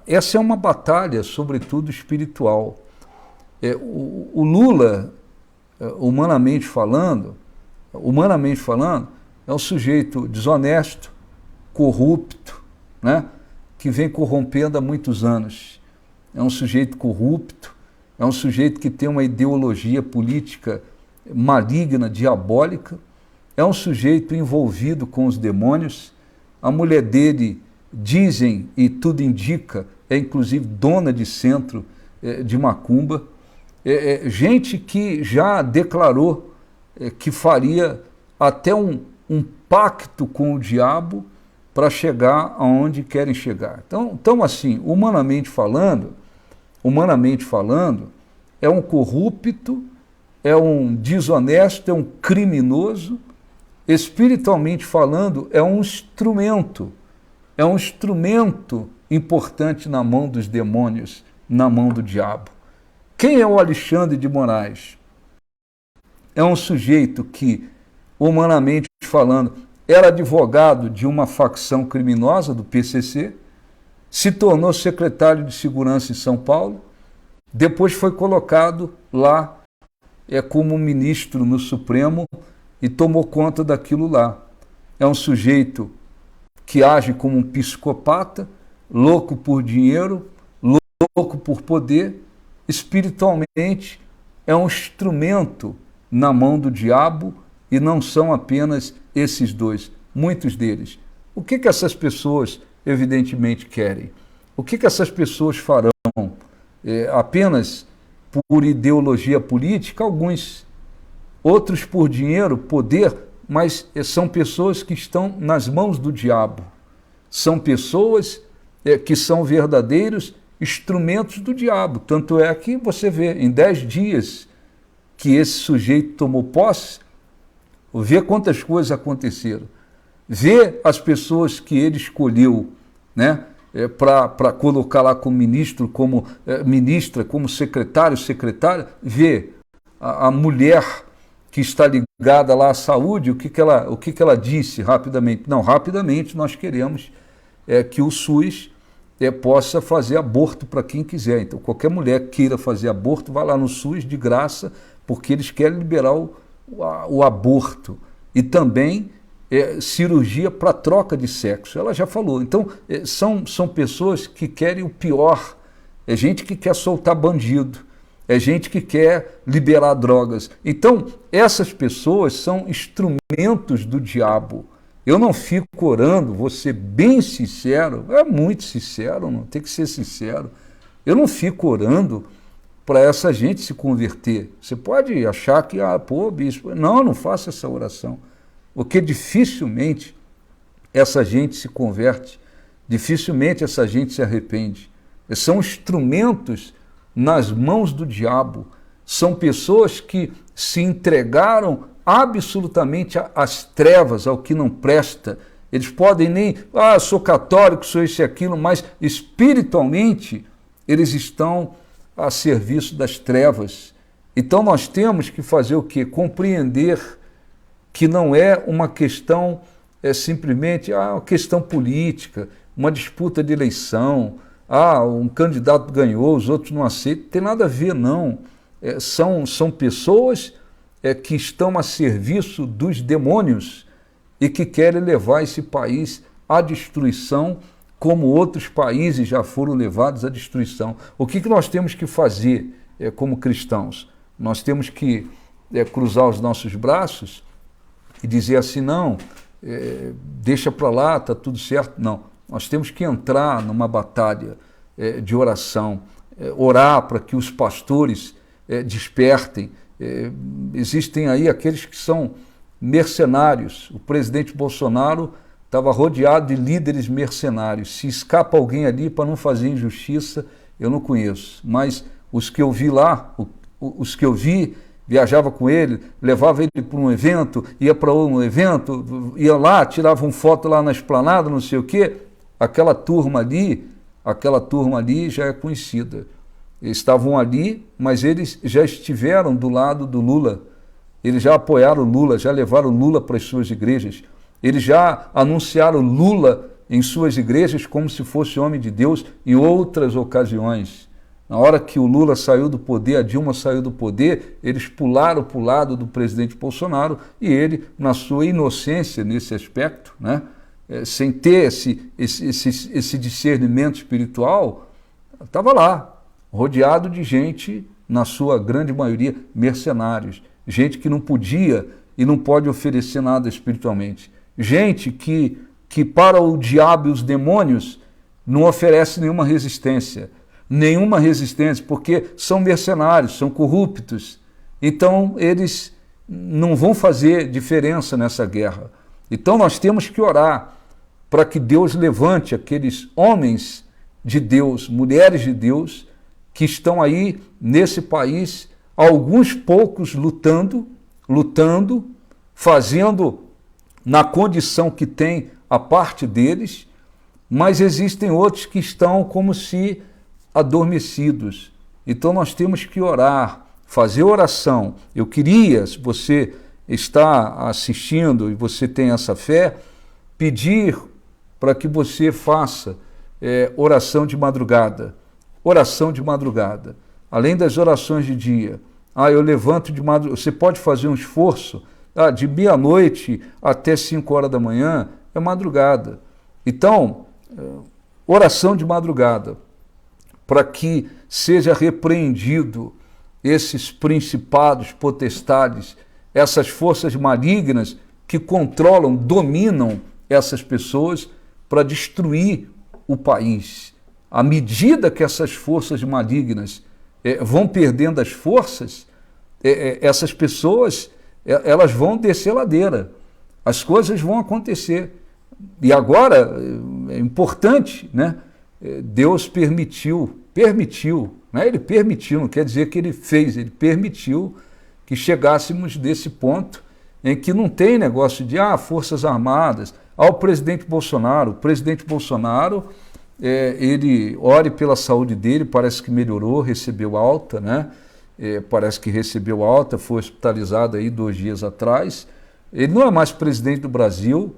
Essa é uma batalha, sobretudo espiritual. O Lula, humanamente falando, é um sujeito desonesto, corrupto, né, que vem corrompendo há muitos anos. É um sujeito corrupto, é um sujeito que tem uma ideologia política maligna, diabólica, é um sujeito envolvido com os demônios. A mulher dele, dizem e tudo indica, é inclusive dona de centro de macumba. Gente que já declarou que faria até um pacto com o diabo para chegar aonde querem chegar. Então, assim, humanamente falando, é um corrupto, é um desonesto, é um criminoso. Espiritualmente falando, é um instrumento importante na mão dos demônios, na mão do diabo. Quem é o Alexandre de Moraes? É um sujeito que, humanamente falando, era advogado de uma facção criminosa do PCC, se tornou secretário de Segurança em São Paulo, depois foi colocado lá como ministro no Supremo e tomou conta daquilo lá. É um sujeito que age como um psicopata, louco por dinheiro, louco por poder. Espiritualmente é um instrumento na mão do diabo, e não são apenas esses dois, muitos deles. O que essas pessoas evidentemente querem? O que essas pessoas farão? Apenas por ideologia política? Alguns. Outros por dinheiro, poder, mas são pessoas que estão nas mãos do diabo. São pessoas que são verdadeiros instrumentos do diabo. Tanto é que você vê, em 10 dias que esse sujeito tomou posse, vê quantas coisas aconteceram. Vê as pessoas que ele escolheu, né, para colocar lá como ministro, como ministra, como secretária, vê a mulher que está ligada lá à saúde, o que ela disse rapidamente? Não, rapidamente nós queremos que o SUS possa fazer aborto para quem quiser. Então, qualquer mulher que queira fazer aborto, vai lá no SUS de graça, porque eles querem liberar o aborto. E também cirurgia para troca de sexo. Ela já falou. Então, são pessoas que querem o pior. É gente que quer soltar bandido. É gente que quer liberar drogas. Então, essas pessoas são instrumentos do diabo. Eu não fico orando, vou ser bem sincero, muito sincero, não tem que ser sincero. Eu não fico orando para essa gente se converter. Você pode achar que, bispo, não faça essa oração. Porque dificilmente essa gente se converte, dificilmente essa gente se arrepende. São instrumentos nas mãos do diabo. São pessoas que se entregaram absolutamente às trevas, ao que não presta. Eles podem nem, sou católico, sou isso e aquilo, mas espiritualmente eles estão a serviço das trevas. Então nós temos que fazer o quê? Compreender que não é uma questão, simplesmente uma questão política, uma disputa de eleição, um candidato ganhou, os outros não aceitam, tem nada a ver, não. São pessoas que estão a serviço dos demônios e que querem levar esse país à destruição, como outros países já foram levados à destruição. O que nós temos que fazer como cristãos? Nós temos que cruzar os nossos braços e dizer assim, não, deixa para lá, está tudo certo. Não, nós temos que entrar numa batalha de oração, orar para que os pastores despertem. Existem aí aqueles que são mercenários. O presidente Bolsonaro estava rodeado de líderes mercenários. Se escapa alguém ali para não fazer injustiça, eu não conheço. Mas os que eu vi lá, os que eu vi, viajava com ele, levava ele para um evento, ia para um evento, ia lá, tiravam foto lá na esplanada, não sei o quê. Aquela turma ali já é conhecida. Eles estavam ali, mas eles já estiveram do lado do Lula. Eles já apoiaram o Lula, já levaram o Lula para as suas igrejas. Eles já anunciaram Lula em suas igrejas como se fosse homem de Deus em outras ocasiões. Na hora que o Lula saiu do poder, a Dilma saiu do poder, eles pularam para o lado do presidente Bolsonaro e ele, na sua inocência nesse aspecto, né, sem ter esse discernimento espiritual, estava lá, rodeado de gente, na sua grande maioria, mercenários, gente que não podia e não pode oferecer nada espiritualmente, gente que para o diabo e os demônios não oferece nenhuma resistência, porque são mercenários, são corruptos, então eles não vão fazer diferença nessa guerra. Então nós temos que orar para que Deus levante aqueles homens de Deus, mulheres de Deus, que estão aí nesse país, alguns poucos lutando, fazendo na condição que tem a parte deles, mas existem outros que estão como se adormecidos. Então nós temos que orar, fazer oração. Eu queria, se você está assistindo e você tem essa fé, pedir para que você faça oração de madrugada. Oração de madrugada. Além das orações de dia. Eu levanto de madrugada. Você pode fazer um esforço de meia-noite até 5 horas da manhã, é madrugada. Então, oração de madrugada, para que seja repreendido esses principados, potestades, essas forças malignas que controlam, dominam essas pessoas para destruir o país. À medida que essas forças malignas vão perdendo as forças, essas pessoas elas vão descer a ladeira, as coisas vão acontecer. E agora, é importante, né? Deus permitiu, né? Ele permitiu, não quer dizer que ele fez, ele permitiu que chegássemos desse ponto em que não tem negócio de Forças Armadas, o presidente Bolsonaro. Ele ore pela saúde dele, parece que melhorou, recebeu alta, né? Foi hospitalizado aí 2 dias atrás. Ele não é mais presidente do Brasil,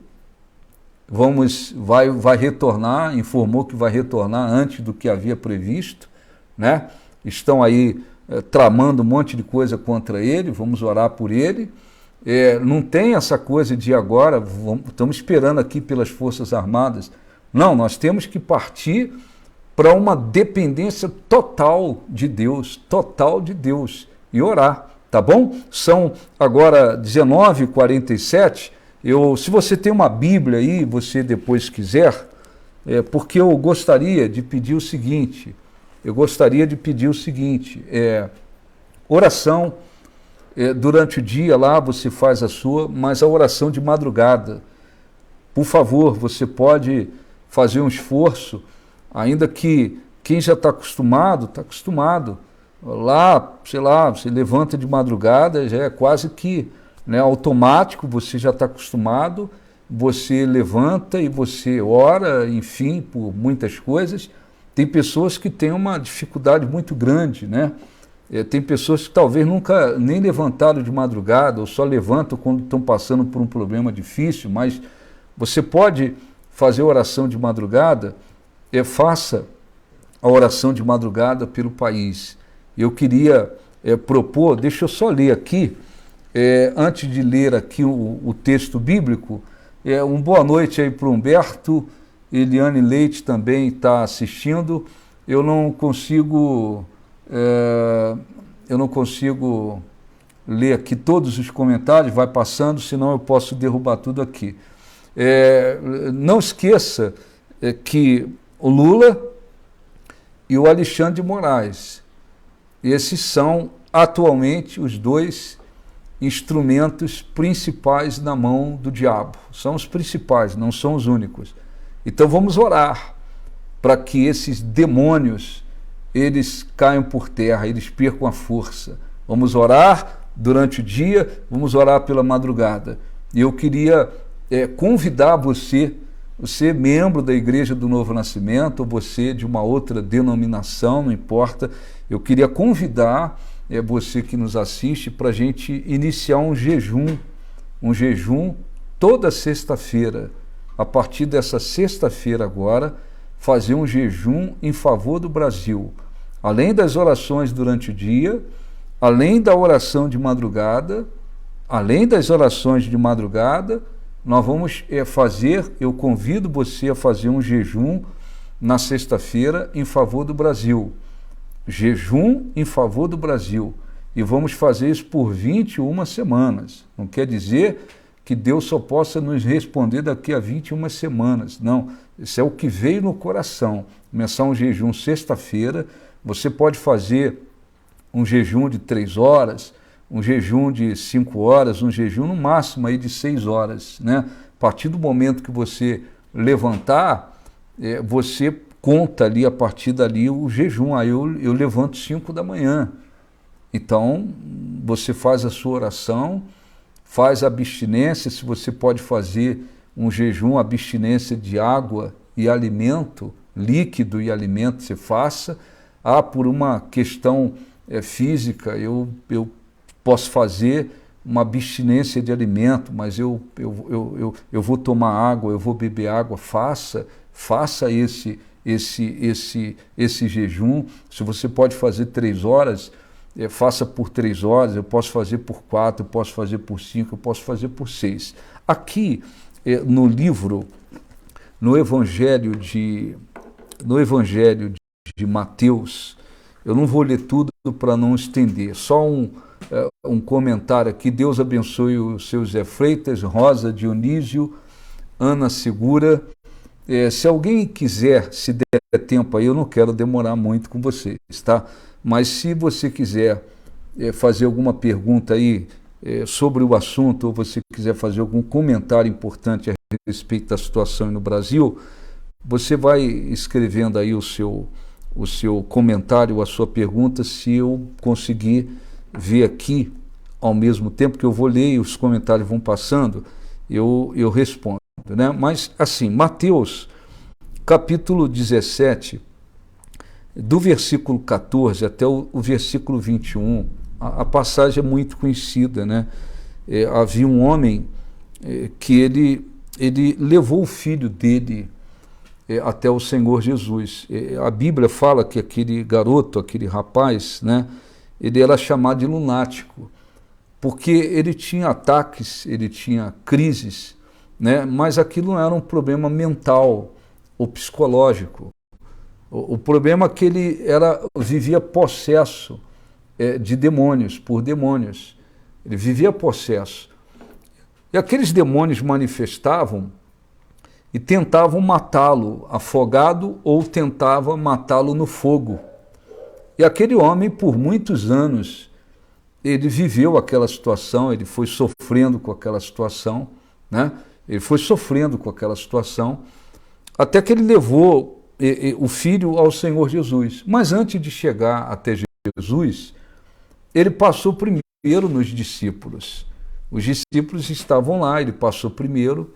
vai retornar, informou que vai retornar antes do que havia previsto, né? Estão aí tramando um monte de coisa contra ele, vamos orar por ele. Não tem essa coisa de agora, estamos esperando aqui pelas Forças Armadas. Não, nós temos que partir para uma dependência total de Deus, e orar, tá bom? São agora 19h47, se você tem uma Bíblia aí, você depois quiser, porque eu gostaria de pedir o seguinte, oração, durante o dia lá você faz a sua, mas a oração de madrugada, por favor, você pode fazer um esforço, ainda que quem já está acostumado, lá, sei lá, você levanta de madrugada, já é quase que, né, automático, você já está acostumado, você levanta e você ora, enfim, por muitas coisas. Tem pessoas que têm uma dificuldade muito grande, né? Tem pessoas que talvez nunca nem levantaram de madrugada, ou só levantam quando estão passando por um problema difícil, mas você pode fazer oração de madrugada, faça a oração de madrugada pelo país. Eu queria propor, deixa eu só ler aqui, antes de ler aqui o texto bíblico, uma boa noite aí para o Humberto, Eliane Leite também está assistindo. Eu não consigo ler aqui todos os comentários, vai passando, senão eu posso derrubar tudo aqui. Não esqueça que o Lula e o Alexandre de Moraes, esses são atualmente os 2 instrumentos principais na mão do diabo. São os principais, não são os únicos. Então vamos orar para que esses demônios eles caiam por terra, eles percam a força. Vamos orar durante o dia, vamos orar pela madrugada. E eu queria convidar você membro da Igreja do Novo Nascimento, ou você de uma outra denominação, não importa, eu queria convidar você que nos assiste para a gente iniciar um jejum toda sexta-feira, a partir dessa sexta-feira agora, fazer um jejum em favor do Brasil, além das orações durante o dia, além da oração de madrugada, nós vamos fazer, eu convido você a fazer um jejum na sexta-feira em favor do Brasil. Jejum em favor do Brasil. E vamos fazer isso por 21 semanas. Não quer dizer que Deus só possa nos responder daqui a 21 semanas. Não, isso é o que veio no coração. Começar um jejum sexta-feira, você pode fazer um jejum de 3 horas, um jejum de 5 horas, um jejum no máximo aí de 6 horas, né? A partir do momento que você levantar, você conta ali, a partir dali, o jejum. Aí eu levanto 5 da manhã. Então, você faz a sua oração, faz a abstinência, se você pode fazer um jejum, abstinência de água e alimento, líquido e alimento, você faça. Por uma questão física, eu posso fazer uma abstinência de alimento, mas eu vou tomar água, eu vou beber água, faça esse jejum. Se você pode fazer 3 horas, faça por 3 horas, eu posso fazer por 4, eu posso fazer por 5, eu posso fazer por 6. Aqui no livro, no Evangelho de Mateus, eu não vou ler tudo para não estender, só um comentário aqui. Deus abençoe o seu Zé Freitas, Rosa, Dionísio, Ana Segura. Se alguém quiser, se der tempo aí, eu não quero demorar muito com vocês, tá? Mas se você quiser fazer alguma pergunta aí sobre o assunto, ou você quiser fazer algum comentário importante a respeito da situação no Brasil, você vai escrevendo aí o seu comentário, a sua pergunta. Se eu conseguir ver aqui ao mesmo tempo que eu vou ler e os comentários vão passando, eu respondo, né? Mas assim, Mateus capítulo 17, do versículo 14 até o versículo 21, a passagem é muito conhecida, né? Havia um homem que ele levou o filho dele até o Senhor Jesus. A Bíblia fala que aquele garoto, aquele rapaz, né, ele era chamado de lunático, porque ele tinha ataques, ele tinha crises, né, mas aquilo não era um problema mental ou psicológico. O problema é que ele vivia possesso de demônios, por demônios. Ele vivia possesso. E aqueles demônios manifestavam e tentavam matá-lo afogado ou tentavam matá-lo no fogo. E aquele homem, por muitos anos, ele viveu aquela situação, ele foi sofrendo com aquela situação, né? Ele foi sofrendo com aquela situação, até que ele levou o filho ao Senhor Jesus. Mas antes de chegar até Jesus, ele passou primeiro nos discípulos. Os discípulos estavam lá, ele passou primeiro.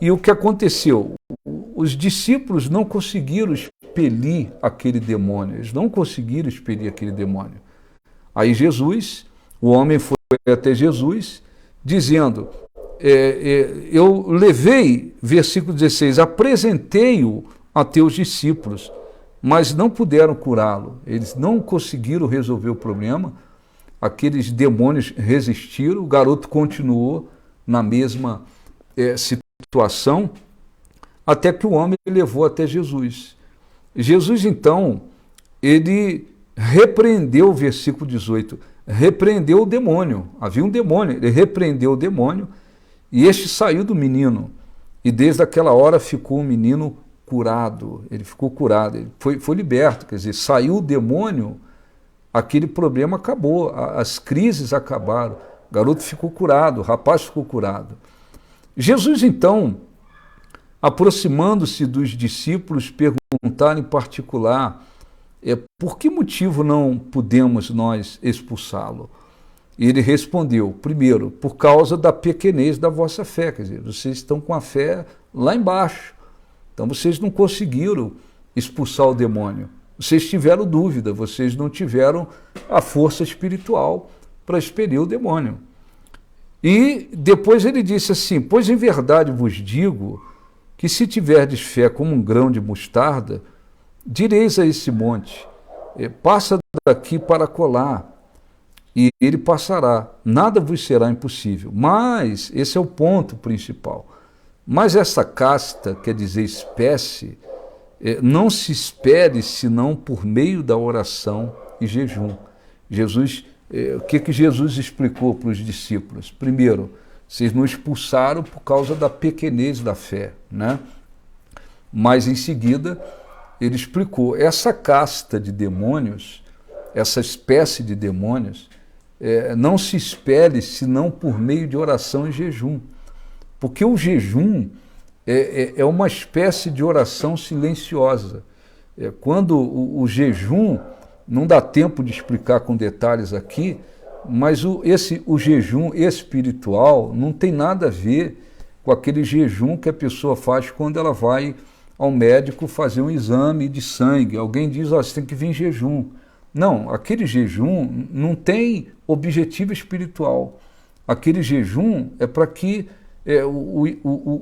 E o que aconteceu? Os discípulos não conseguiram expelir aquele demônio. Eles não conseguiram expelir aquele demônio. Aí Jesus, o homem foi até Jesus, dizendo, eu levei, versículo 16, apresentei-o a teus discípulos, mas não puderam curá-lo. Eles não conseguiram resolver o problema. Aqueles demônios resistiram, o garoto continuou na mesma situação, até que o homem levou até Jesus. Jesus, então, ele repreendeu, versículo 18, repreendeu o demônio. Havia um demônio, ele repreendeu o demônio, e este saiu do menino. E desde aquela hora ficou o menino curado. Ele ficou curado, ele foi liberto. Quer dizer, saiu o demônio, aquele problema acabou, as crises acabaram. O garoto ficou curado, o rapaz ficou curado. Jesus, então, aproximando-se dos discípulos, perguntaram em particular, por que motivo não pudemos nós expulsá-lo? E ele respondeu, primeiro, por causa da pequenez da vossa fé. Quer dizer, vocês estão com a fé lá embaixo, então vocês não conseguiram expulsar o demônio. Vocês tiveram dúvida, vocês não tiveram a força espiritual para expelir o demônio. E depois ele disse assim, pois em verdade vos digo que se tiverdes fé como um grão de mostarda, direis a esse monte, passa daqui para colar, e ele passará. Nada vos será impossível. Mas, esse é o ponto principal. Mas essa casta, quer dizer espécie, não se espere senão por meio da oração e jejum. Jesus, o que Jesus explicou para os discípulos? Primeiro, vocês não expulsaram por causa da pequenez da fé, né? Mas em seguida ele explicou, essa casta de demônios, essa espécie de demônios, não se espere senão por meio de oração e jejum. Porque o jejum é uma espécie de oração silenciosa. Quando o jejum, não dá tempo de explicar com detalhes aqui, mas o jejum espiritual não tem nada a ver com aquele jejum que a pessoa faz quando ela vai ao médico fazer um exame de sangue. Alguém diz, você tem que vir em jejum. Não, aquele jejum não tem objetivo espiritual. Aquele jejum é para que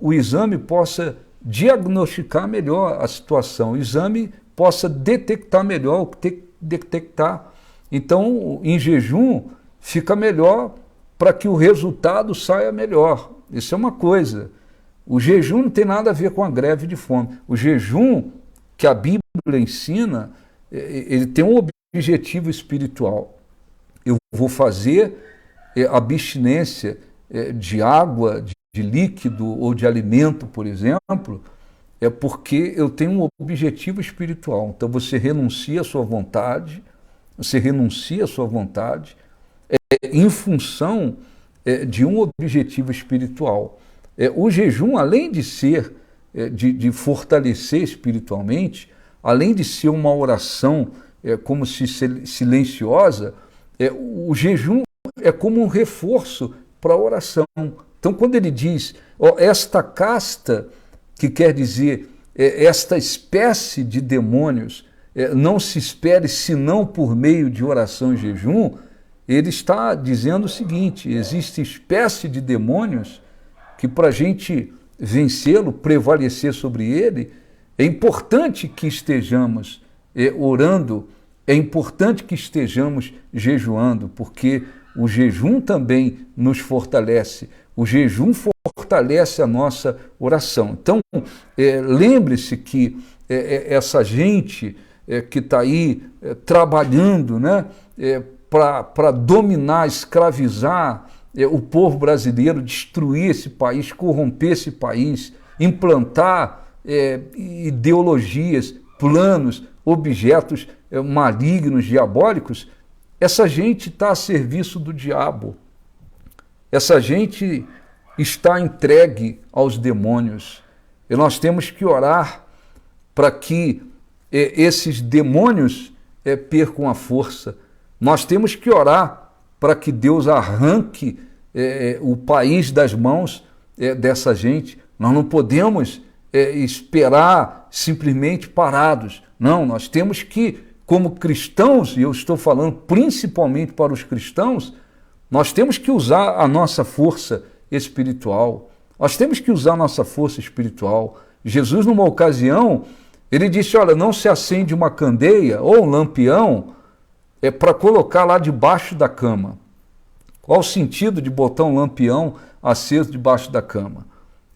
o exame possa diagnosticar melhor a situação, o exame possa detectar melhor o que tem que detectar. Então, em jejum, fica melhor para que o resultado saia melhor. Isso é uma coisa. O jejum não tem nada a ver com a greve de fome. O jejum que a Bíblia ensina, ele tem um objetivo espiritual. Eu vou fazer abstinência de água, de líquido ou de alimento, por exemplo, é porque eu tenho um objetivo espiritual. Então você renuncia à sua vontade, em função de um objetivo espiritual. O jejum, além de ser, de fortalecer espiritualmente, além de ser uma oração como se silenciosa, o jejum é como um reforço para a oração. Então, quando ele diz, esta casta, que quer dizer esta espécie de demônios, não se espere senão por meio de oração e jejum, ele está dizendo o seguinte, existe espécie de demônios que para a gente vencê-lo, prevalecer sobre ele, é importante que estejamos orando, é importante que estejamos jejuando, porque o jejum também nos fortalece. O jejum fortalece a nossa oração. Então, lembre-se que essa gente que está aí trabalhando, né, para dominar, escravizar o povo brasileiro, destruir esse país, corromper esse país, implantar ideologias, planos, objetos malignos, diabólicos, essa gente está a serviço do diabo. Essa gente está entregue aos demônios. E nós temos que orar para que esses demônios percam a força. Nós temos que orar para que Deus arranque o país das mãos dessa gente. Nós não podemos esperar simplesmente parados. Não, nós temos que, como cristãos, e eu estou falando principalmente para os cristãos, nós temos que usar a nossa força espiritual. Nós temos que usar a nossa força espiritual. Jesus, numa ocasião, ele disse, olha, não se acende uma candeia ou um lampião para colocar lá debaixo da cama. Qual o sentido de botar um lampião aceso debaixo da cama?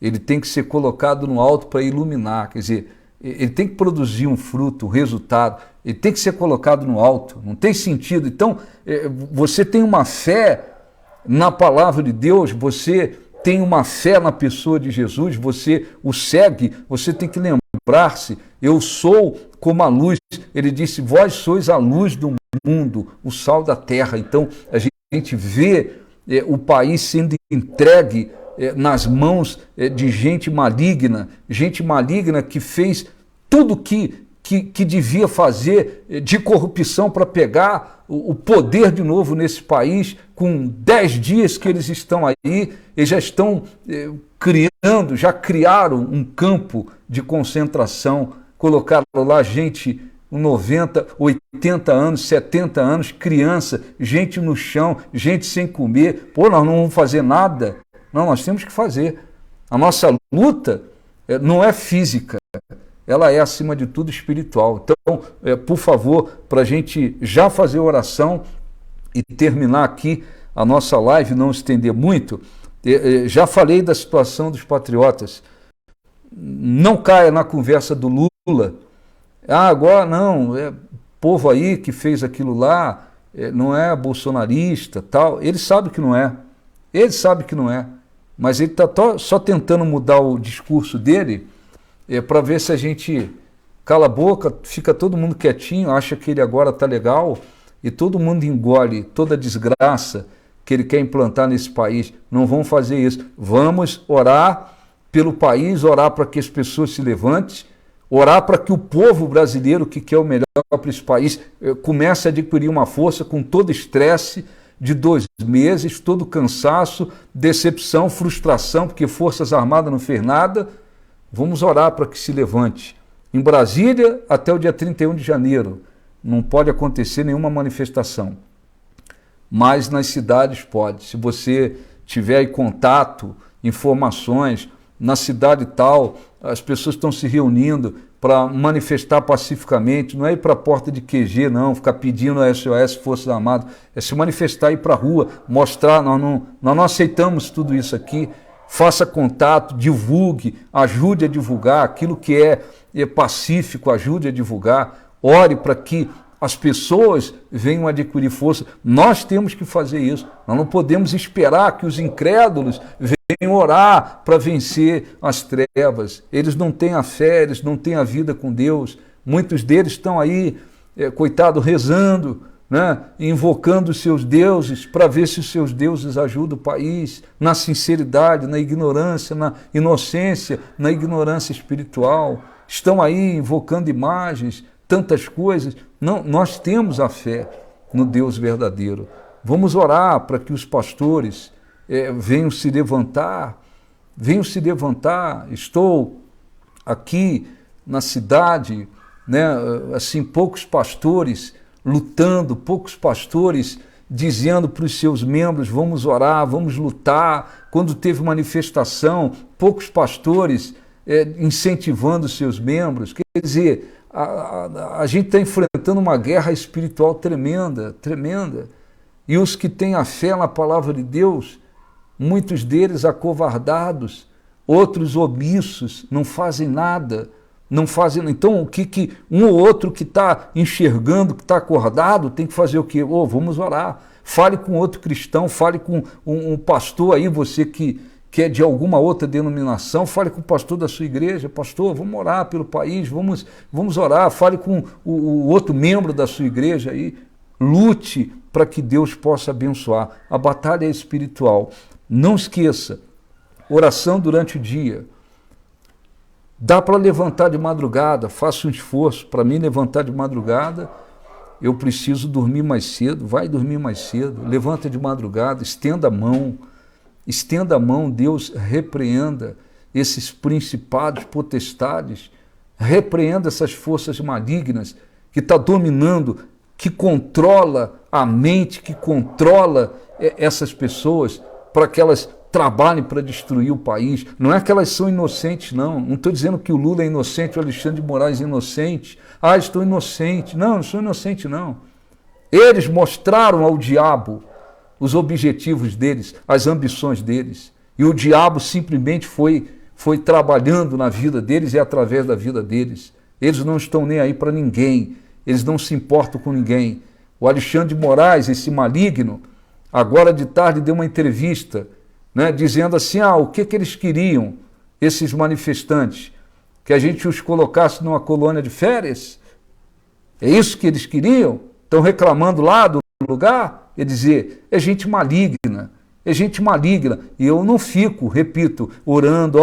Ele tem que ser colocado no alto para iluminar, quer dizer, ele tem que produzir um fruto, um resultado, ele tem que ser colocado no alto, não tem sentido. Então, você tem uma fé na palavra de Deus, você tem uma fé na pessoa de Jesus, você o segue, você tem que lembrar-se, eu sou como a luz, ele disse, vós sois a luz do mundo, o sal da terra. Então, a gente vê o país sendo entregue nas mãos de gente maligna que fez tudo que devia fazer de corrupção para pegar o poder de novo nesse país. Com 10 dias que eles estão aí, eles já estão já criaram um campo de concentração, colocaram lá gente com 90, 80 anos, 70 anos, criança, gente no chão, gente sem comer. Nós não vamos fazer nada. Não, nós temos que fazer. A nossa luta não é física, ela é, acima de tudo, espiritual. Então, por favor, para a gente já fazer oração e terminar aqui a nossa live, não estender muito, já falei da situação dos patriotas. Não caia na conversa do Lula. Agora não, povo aí que fez aquilo lá, não é bolsonarista, tal. Ele sabe que não é. Ele sabe que não é. Mas ele está só tentando mudar o discurso dele para ver se a gente cala a boca, fica todo mundo quietinho, acha que ele agora está legal e todo mundo engole toda a desgraça que ele quer implantar nesse país. Não vamos fazer isso. Vamos orar pelo país, orar para que as pessoas se levantem, orar para que o povo brasileiro que quer o melhor para esse país comece a adquirir uma força com todo estresse de 2 meses, todo cansaço, decepção, frustração, porque Forças Armadas não fez nada. Vamos orar para que se levante. Em Brasília, até o dia 31 de janeiro, não pode acontecer nenhuma manifestação. Mas nas cidades pode. Se você tiver aí contato, informações, na cidade tal, as pessoas estão se reunindo para manifestar pacificamente, não é ir para a porta de QG, não, ficar pedindo a SOS, Forças Armadas, é se manifestar, ir para a rua, mostrar, nós não aceitamos tudo isso aqui, faça contato, divulgue, ajude a divulgar aquilo que é pacífico, ajude a divulgar, ore para que as pessoas venham adquirir força. Nós temos que fazer isso. Nós não podemos esperar que os incrédulos venham orar para vencer as trevas. Eles não têm a fé, eles não têm a vida com Deus. Muitos deles estão aí, coitado, rezando, né, invocando os seus deuses para ver se os seus deuses ajudam o país, na sinceridade, na ignorância, na inocência, na ignorância espiritual. Estão aí invocando imagens, tantas coisas. Não, nós temos a fé no Deus verdadeiro. Vamos orar para que os pastores venham se levantar. Estou aqui na cidade, né, assim, poucos pastores lutando, poucos pastores dizendo para os seus membros, vamos orar, vamos lutar. Quando teve manifestação, poucos pastores incentivando os seus membros. Quer dizer, a gente está enfrentando uma guerra espiritual tremenda, tremenda. E os que têm a fé na palavra de Deus, muitos deles acovardados, outros omissos, não fazem nada, não fazem. Então, o que um ou outro que está enxergando, que está acordado, tem que fazer o quê? Vamos orar. Fale com outro cristão, fale com um pastor aí, você que é de alguma outra denominação, fale com o pastor da sua igreja, pastor, vamos orar pelo país, vamos orar, fale com o outro membro da sua igreja aí, lute para que Deus possa abençoar. A batalha é espiritual. Não esqueça, oração durante o dia. Dá para levantar de madrugada, faça um esforço. Para mim, levantar de madrugada, eu preciso dormir mais cedo, vai dormir mais cedo, levanta de madrugada, estenda a mão, Deus repreenda esses principados, potestades, repreenda essas forças malignas que estão dominando, que controla a mente, que controla essas pessoas para que elas trabalhem para destruir o país. Não é que elas são inocentes, não estou dizendo que o Lula é inocente, o Alexandre de Moraes é inocente. Estou inocente. Não sou inocente, não. Eles mostraram ao diabo os objetivos deles, as ambições deles. E o diabo simplesmente foi trabalhando na vida deles e através da vida deles. Eles não estão nem aí para ninguém, eles não se importam com ninguém. O Alexandre de Moraes, esse maligno, agora de tarde deu uma entrevista, né, dizendo assim, o que eles queriam, esses manifestantes? Que a gente os colocasse numa colônia de férias? É isso que eles queriam? Estão reclamando lá do lugar? Quer dizer, é gente maligna, e eu não fico, repito, orando,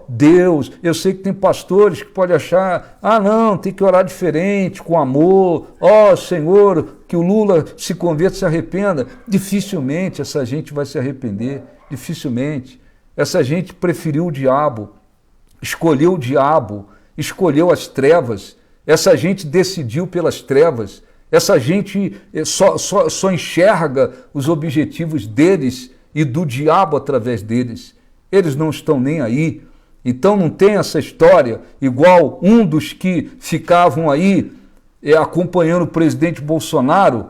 Deus, eu sei que tem pastores que podem achar, não, tem que orar diferente, com amor, Senhor, que o Lula se converta, se arrependa. Dificilmente essa gente vai se arrepender, dificilmente. Essa gente preferiu o diabo, escolheu as trevas, essa gente decidiu pelas trevas. Essa gente só enxerga os objetivos deles e do diabo através deles. Eles não estão nem aí. Então não tem essa história igual um dos que ficavam aí acompanhando o presidente Bolsonaro,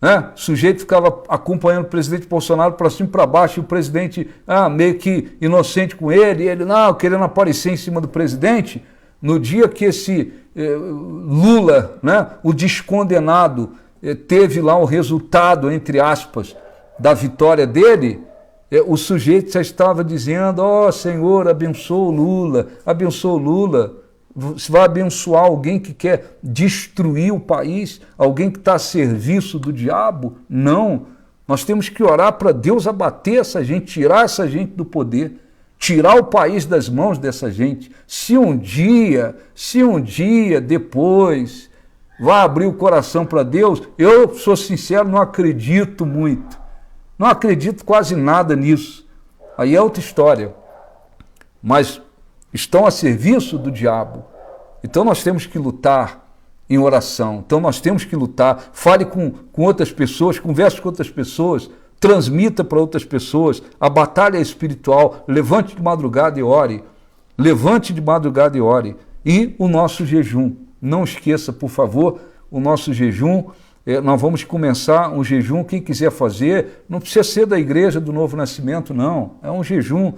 né? O sujeito ficava acompanhando o presidente Bolsonaro para cima e para baixo, e o presidente meio que inocente com ele, e ele não, querendo aparecer em cima do presidente. No dia que esse Lula, né, o descondenado, teve lá o resultado, entre aspas, da vitória dele, o sujeito já estava dizendo, ó Senhor, abençoa o Lula. Você vai abençoar alguém que quer destruir o país, alguém que está a serviço do diabo? Não, nós temos que orar para Deus abater essa gente, tirar essa gente do poder, tirar o país das mãos dessa gente. Se um dia depois vai abrir o coração para Deus, eu sou sincero, não acredito muito, não acredito quase nada nisso, aí é outra história, mas estão a serviço do diabo. Então nós temos que lutar em oração, então nós temos que lutar, fale com outras pessoas, converse com outras pessoas, transmita para outras pessoas, a batalha é espiritual, levante de madrugada e ore, e o nosso jejum, não esqueça, por favor, o nosso jejum. Nós vamos começar um jejum, quem quiser fazer, não precisa ser da Igreja do Novo Nascimento, não, é um jejum.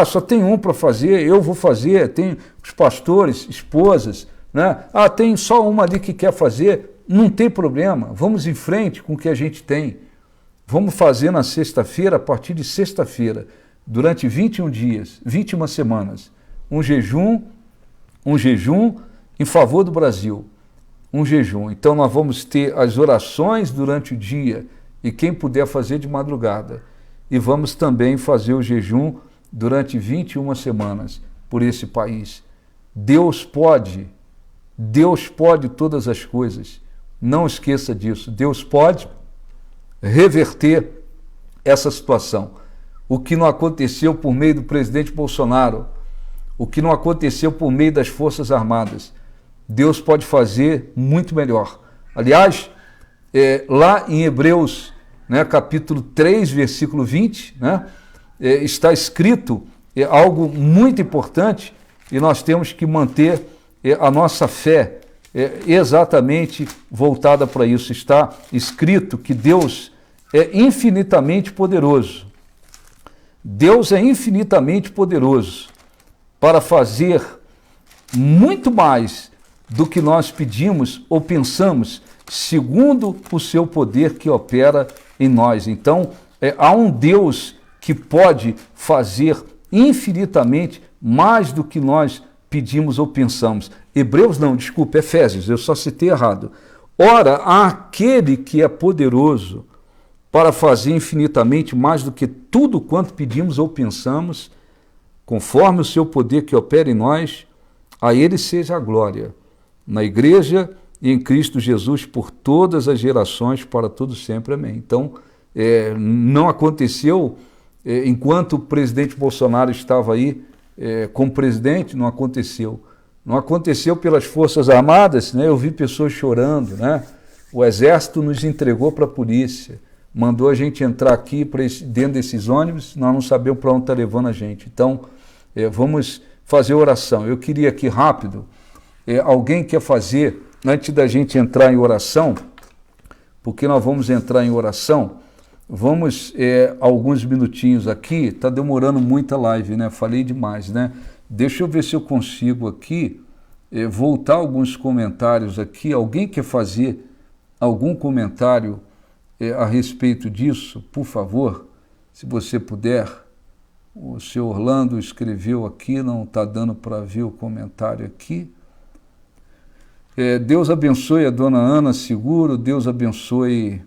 Só tem um para fazer, eu vou fazer, tem os pastores, esposas, né? Tem só uma ali que quer fazer, não tem problema, vamos em frente com o que a gente tem. Vamos fazer na sexta-feira, a partir de sexta-feira, durante 21 dias, 21 semanas, um jejum em favor do Brasil, um jejum. Então nós vamos ter as orações durante o dia, e quem puder fazer de madrugada, e vamos também fazer o jejum durante 21 semanas por esse país. Deus pode todas as coisas, não esqueça disso, Deus pode reverter essa situação. O que não aconteceu por meio do presidente Bolsonaro, o que não aconteceu por meio das Forças Armadas, Deus pode fazer muito melhor. Aliás, lá em Hebreus, né, capítulo 3, versículo 20, né, está escrito algo muito importante, e nós temos que manter a nossa fé exatamente voltada para isso. Está escrito que Deus é infinitamente poderoso. Deus é infinitamente poderoso para fazer muito mais do que nós pedimos ou pensamos, segundo o seu poder que opera em nós. Então, há um Deus que pode fazer infinitamente mais do que nós pedimos ou pensamos. Efésios, eu só citei errado. Ora, há aquele que é poderoso para fazer infinitamente mais do que tudo quanto pedimos ou pensamos, conforme o seu poder que opera em nós, a ele seja a glória, na igreja e em Cristo Jesus, por todas as gerações, para todo sempre. Amém. Então, não aconteceu enquanto o presidente Bolsonaro estava aí como presidente, não aconteceu. Não aconteceu pelas Forças Armadas, né? Eu vi pessoas chorando, né? O Exército nos entregou para a polícia, mandou a gente entrar aqui dentro desses ônibus, nós não sabemos para onde está levando a gente. Então, vamos fazer oração. Eu queria aqui rápido, alguém quer fazer, antes da gente entrar em oração, porque nós vamos entrar em oração, vamos alguns minutinhos aqui, está demorando muito a live, né? Falei demais, né? Deixa eu ver se eu consigo aqui voltar alguns comentários aqui. Alguém quer fazer algum comentário a respeito disso, por favor, se você puder. O seu Orlando escreveu aqui, não está dando para ver o comentário aqui. Deus abençoe a dona Ana Seguro, Deus abençoe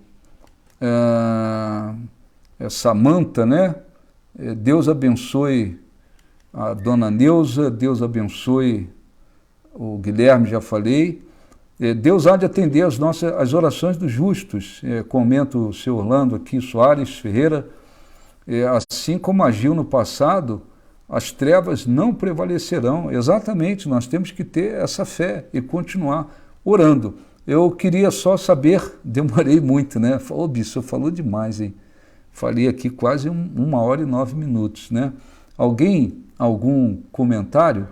Samanta, né? Deus abençoe a dona Neuza, Deus abençoe o Guilherme, já falei. Deus há de atender as orações dos justos, comenta o seu Orlando aqui, Soares Ferreira. Assim como agiu no passado, as trevas não prevalecerão. Exatamente, nós temos que ter essa fé e continuar orando. Eu queria só saber, demorei muito, né? Ô, bicho, falou demais, hein? Falei aqui quase 1 hora e 9 minutos, né? Algum comentário?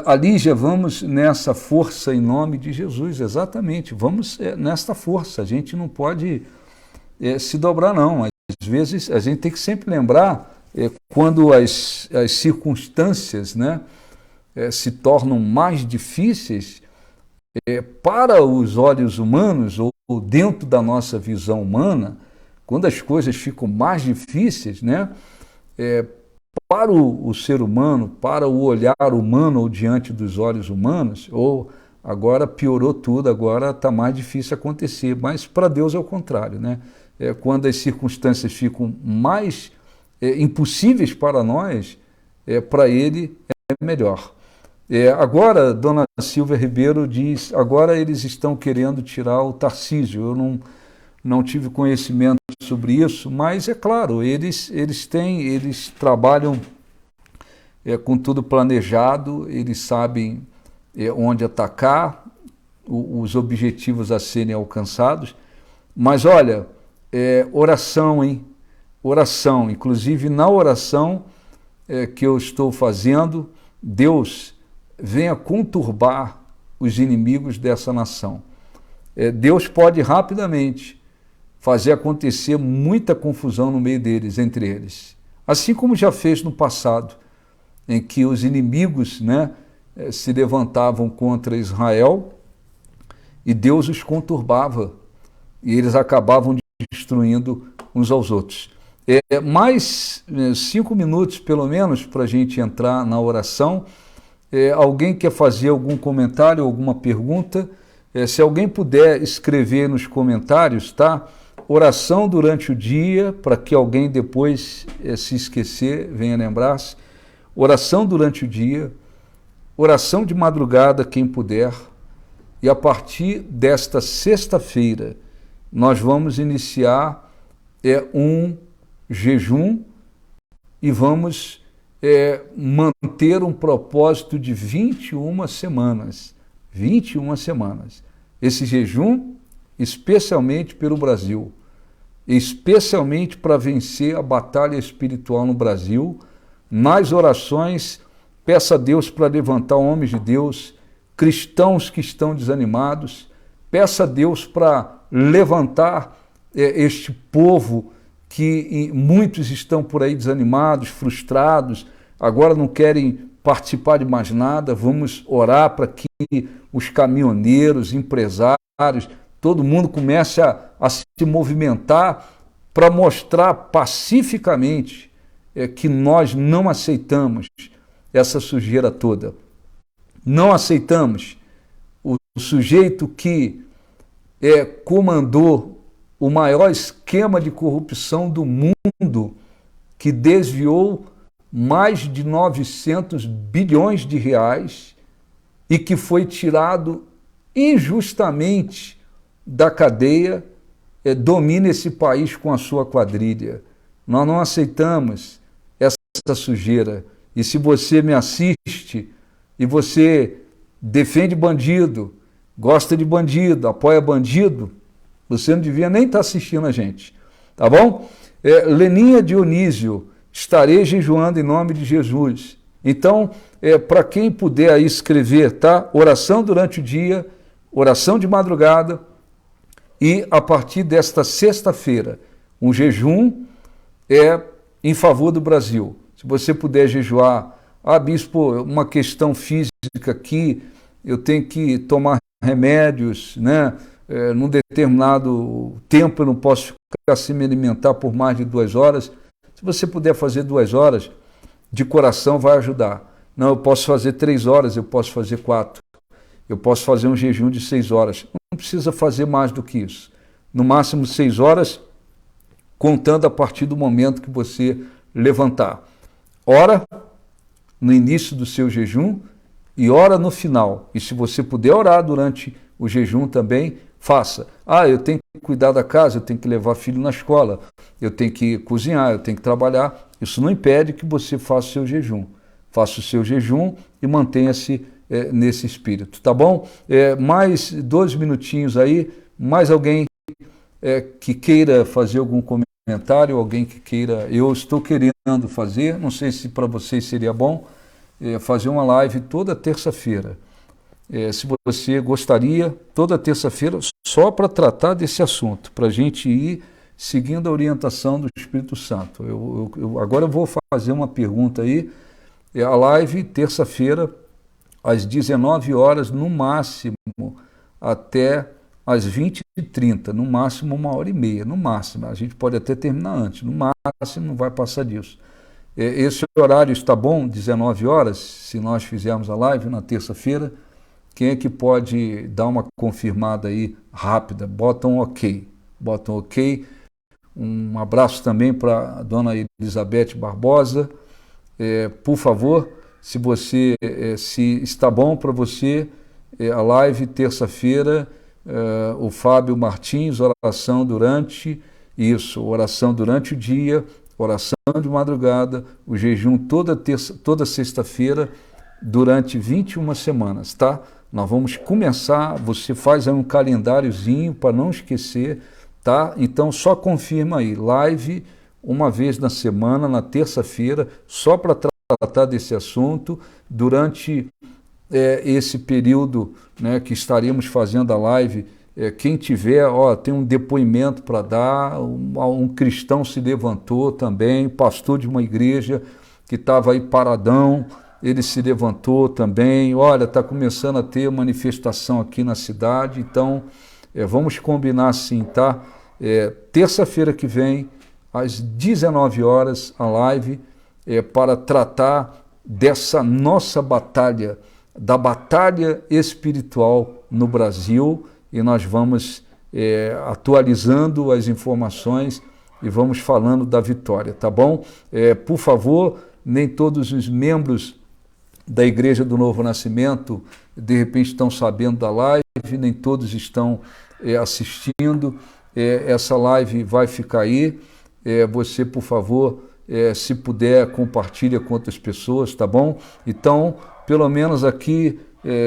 Alígia, vamos nessa força em nome de Jesus, exatamente, vamos nesta força, a gente não pode se dobrar não, às vezes a gente tem que sempre lembrar quando as circunstâncias, né, se tornam mais difíceis, para os olhos humanos ou dentro da nossa visão humana, quando as coisas ficam mais difíceis, né, para o ser humano, para o olhar humano ou diante dos olhos humanos, ou agora piorou tudo, agora está mais difícil acontecer, mas para Deus é o contrário, né? Quando as circunstâncias ficam mais impossíveis para nós, para Ele é melhor. Agora, Dona Silvia Ribeiro diz, agora eles estão querendo tirar o Tarcísio, eu não tive conhecimento sobre isso, mas é claro, eles trabalham com tudo planejado, eles sabem onde atacar, os objetivos a serem alcançados, mas olha, oração, hein? Oração, inclusive na oração que eu estou fazendo, Deus venha conturbar os inimigos dessa nação. Deus pode rapidamente fazer acontecer muita confusão no meio deles, entre eles. Assim como já fez no passado, em que os inimigos, né, se levantavam contra Israel e Deus os conturbava e eles acabavam destruindo uns aos outros. Mais 5 minutos, pelo menos, para a gente entrar na oração. Alguém quer fazer algum comentário, alguma pergunta? Se alguém puder escrever nos comentários, tá? Oração durante o dia, para que alguém depois, se esquecer, venha lembrar-se. Oração durante o dia, oração de madrugada, quem puder. E a partir desta sexta-feira, nós vamos iniciar um jejum e vamos manter um propósito de 21 semanas. 21 semanas. Esse jejum, especialmente pelo Brasil, especialmente para vencer a batalha espiritual no Brasil. Nas orações, peça a Deus para levantar homens de Deus, cristãos que estão desanimados, peça a Deus para levantar este povo que muitos estão por aí desanimados, frustrados, agora não querem participar de mais nada. Vamos orar para que os caminhoneiros, empresários, todo mundo comece a se movimentar para mostrar pacificamente que nós não aceitamos essa sujeira toda. Não aceitamos o sujeito que comandou o maior esquema de corrupção do mundo, que desviou mais de 900 bilhões de reais e que foi tirado injustamente da cadeia, domina esse país com a sua quadrilha. Nós não aceitamos essa sujeira. E se você me assiste e você defende bandido, gosta de bandido, apoia bandido, você não devia nem estar assistindo a gente, tá bom? Leninha Dionísio, estarei jejuando em nome de Jesus. Então, para quem puder aí escrever, tá? Oração durante o dia, oração de madrugada e a partir desta sexta-feira, um jejum em favor do Brasil. Se você puder jejuar, bispo, uma questão física aqui, eu tenho que tomar remédios, né? Num determinado tempo eu não posso ficar sem me alimentar por mais de 2 horas. Se você puder fazer 2 horas, de coração vai ajudar. Não, eu posso fazer 3 horas, eu posso fazer 4. Eu posso fazer um jejum de 6 horas. Não precisa fazer mais do que isso. No máximo 6 horas, contando a partir do momento que você levantar. Ora no início do seu jejum e ora no final. E se você puder orar durante o jejum também, faça. Eu tenho que cuidar da casa, eu tenho que levar filho na escola, eu tenho que cozinhar, eu tenho que trabalhar. Isso não impede que você faça o seu jejum. Faça o seu jejum e mantenha-se nesse espírito, tá bom? Mais 2 minutinhos aí. Mais alguém que queira fazer algum comentário, alguém que queira... Eu estou querendo fazer, não sei se para vocês seria bom, fazer uma live toda terça-feira. Se você gostaria, toda terça-feira, só para tratar desse assunto, para a gente ir seguindo a orientação do Espírito Santo. Agora eu vou fazer uma pergunta aí. A live, terça-feira, às 19 horas, no máximo, até às 20h30, no máximo 1h30, no máximo. A gente pode até terminar antes, no máximo não vai passar disso. Esse horário está bom, 19 horas, se nós fizermos a live na terça-feira? Quem é que pode dar uma confirmada aí rápida? Bota um ok. Um abraço também para a dona Elizabeth Barbosa. Por favor, se está bom para você, a live terça-feira, o Fábio Martins, oração durante o dia, oração de madrugada, o jejum toda sexta-feira, durante 21 semanas, tá? Nós vamos começar, você faz aí um calendáriozinho para não esquecer, tá? Então só confirma aí, live uma vez na semana, na terça-feira, só para tratar desse assunto, durante esse período, né, que estaremos fazendo a live. Quem tiver, tem um depoimento para dar, um cristão se levantou também, pastor de uma igreja que estava aí paradão, ele se levantou também, está começando a ter manifestação aqui na cidade, então vamos combinar assim, tá? Terça-feira que vem, às 19 horas, a live, para tratar dessa nossa batalha, da batalha espiritual no Brasil, e nós vamos atualizando as informações e vamos falando da vitória, tá bom? Por favor, nem todos os membros da Igreja do Novo Nascimento de repente estão sabendo da live, nem todos estão assistindo. Essa live vai ficar aí. Você, por favor, se puder, compartilha com outras pessoas, tá bom? Então, pelo menos aqui,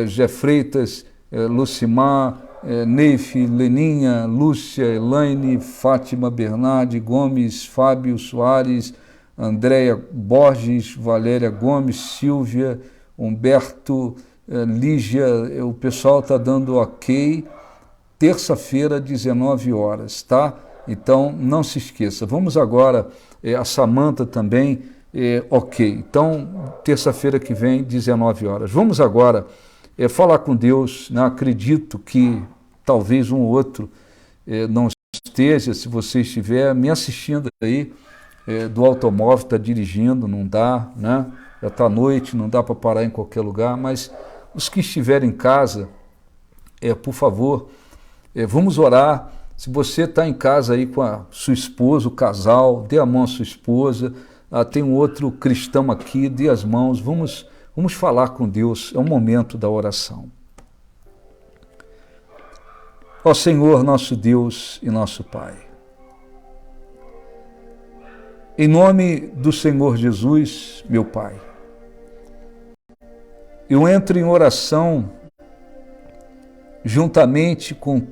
Zé Freitas, Lucimar, Neif, Leninha, Lúcia, Elaine, Fátima Bernardi, Gomes, Fábio Soares, Andréia Borges, Valéria Gomes, Silvia, Humberto, Lígia, o pessoal está dando ok, terça-feira, 19 horas, tá? Então, não se esqueça. Vamos agora, a Samanta também, ok. Então, terça-feira que vem, 19 horas. Vamos agora falar com Deus, né? Acredito que talvez um ou outro não esteja, se você estiver me assistindo aí, do automóvel, está dirigindo, não dá, né? Já está à noite, não dá para parar em qualquer lugar, mas os que estiverem em casa, por favor, vamos orar. Se você está em casa aí com a sua esposa, o casal, dê a mão à sua esposa, tem um outro cristão aqui, dê as mãos, vamos falar com Deus, é o momento da oração. Ó Senhor, nosso Deus e nosso Pai, em nome do Senhor Jesus, meu Pai, eu entro em oração juntamente com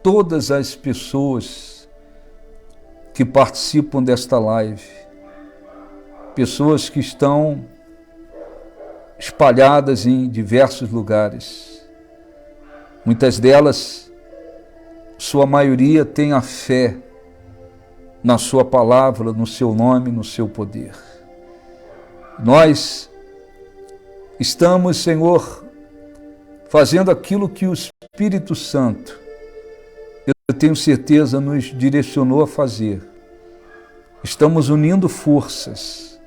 todas as pessoas que participam desta live, pessoas que estão espalhadas em diversos lugares. Muitas delas, sua maioria, tem a fé na sua palavra, no seu nome, no seu poder. Nós estamos, Senhor, fazendo aquilo que o Espírito Santo, eu tenho certeza, nos direcionou a fazer. Estamos unindo forças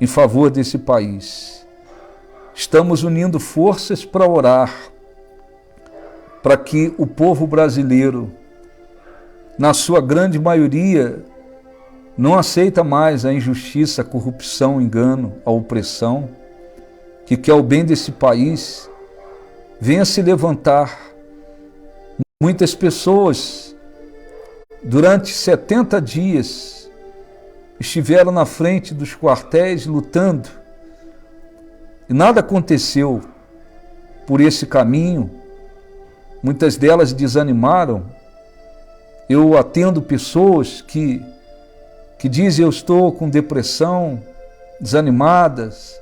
em favor desse país. Estamos unindo forças para orar, para que o povo brasileiro, na sua grande maioria, não aceita mais a injustiça, a corrupção, o engano, a opressão, que quer o bem desse país, venha se levantar. Muitas pessoas, durante 70 dias, estiveram na frente dos quartéis lutando, e nada aconteceu por esse caminho. Muitas delas desanimaram. Eu atendo pessoas que dizem: eu estou com depressão, desanimadas,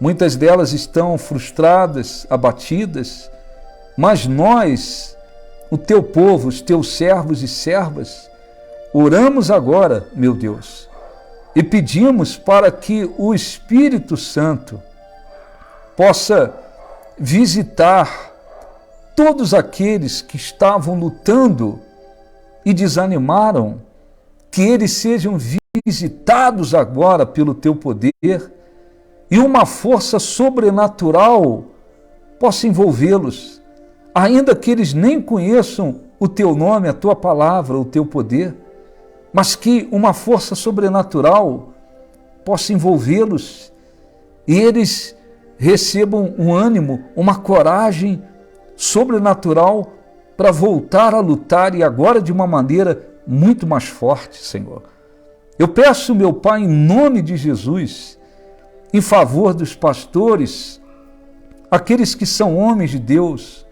muitas delas estão frustradas, abatidas, mas nós, o teu povo, os teus servos e servas, oramos agora, meu Deus, e pedimos para que o Espírito Santo possa visitar todos aqueles que estavam lutando e desanimaram, que eles sejam visitados agora pelo teu poder e uma força sobrenatural possa envolvê-los, ainda que eles nem conheçam o teu nome, a tua palavra, o teu poder, mas que uma força sobrenatural possa envolvê-los e eles recebam um ânimo, uma coragem sobrenatural para voltar a lutar e agora de uma maneira muito mais forte, Senhor. Eu peço, meu Pai, em nome de Jesus, em favor dos pastores, aqueles que são homens de Deus,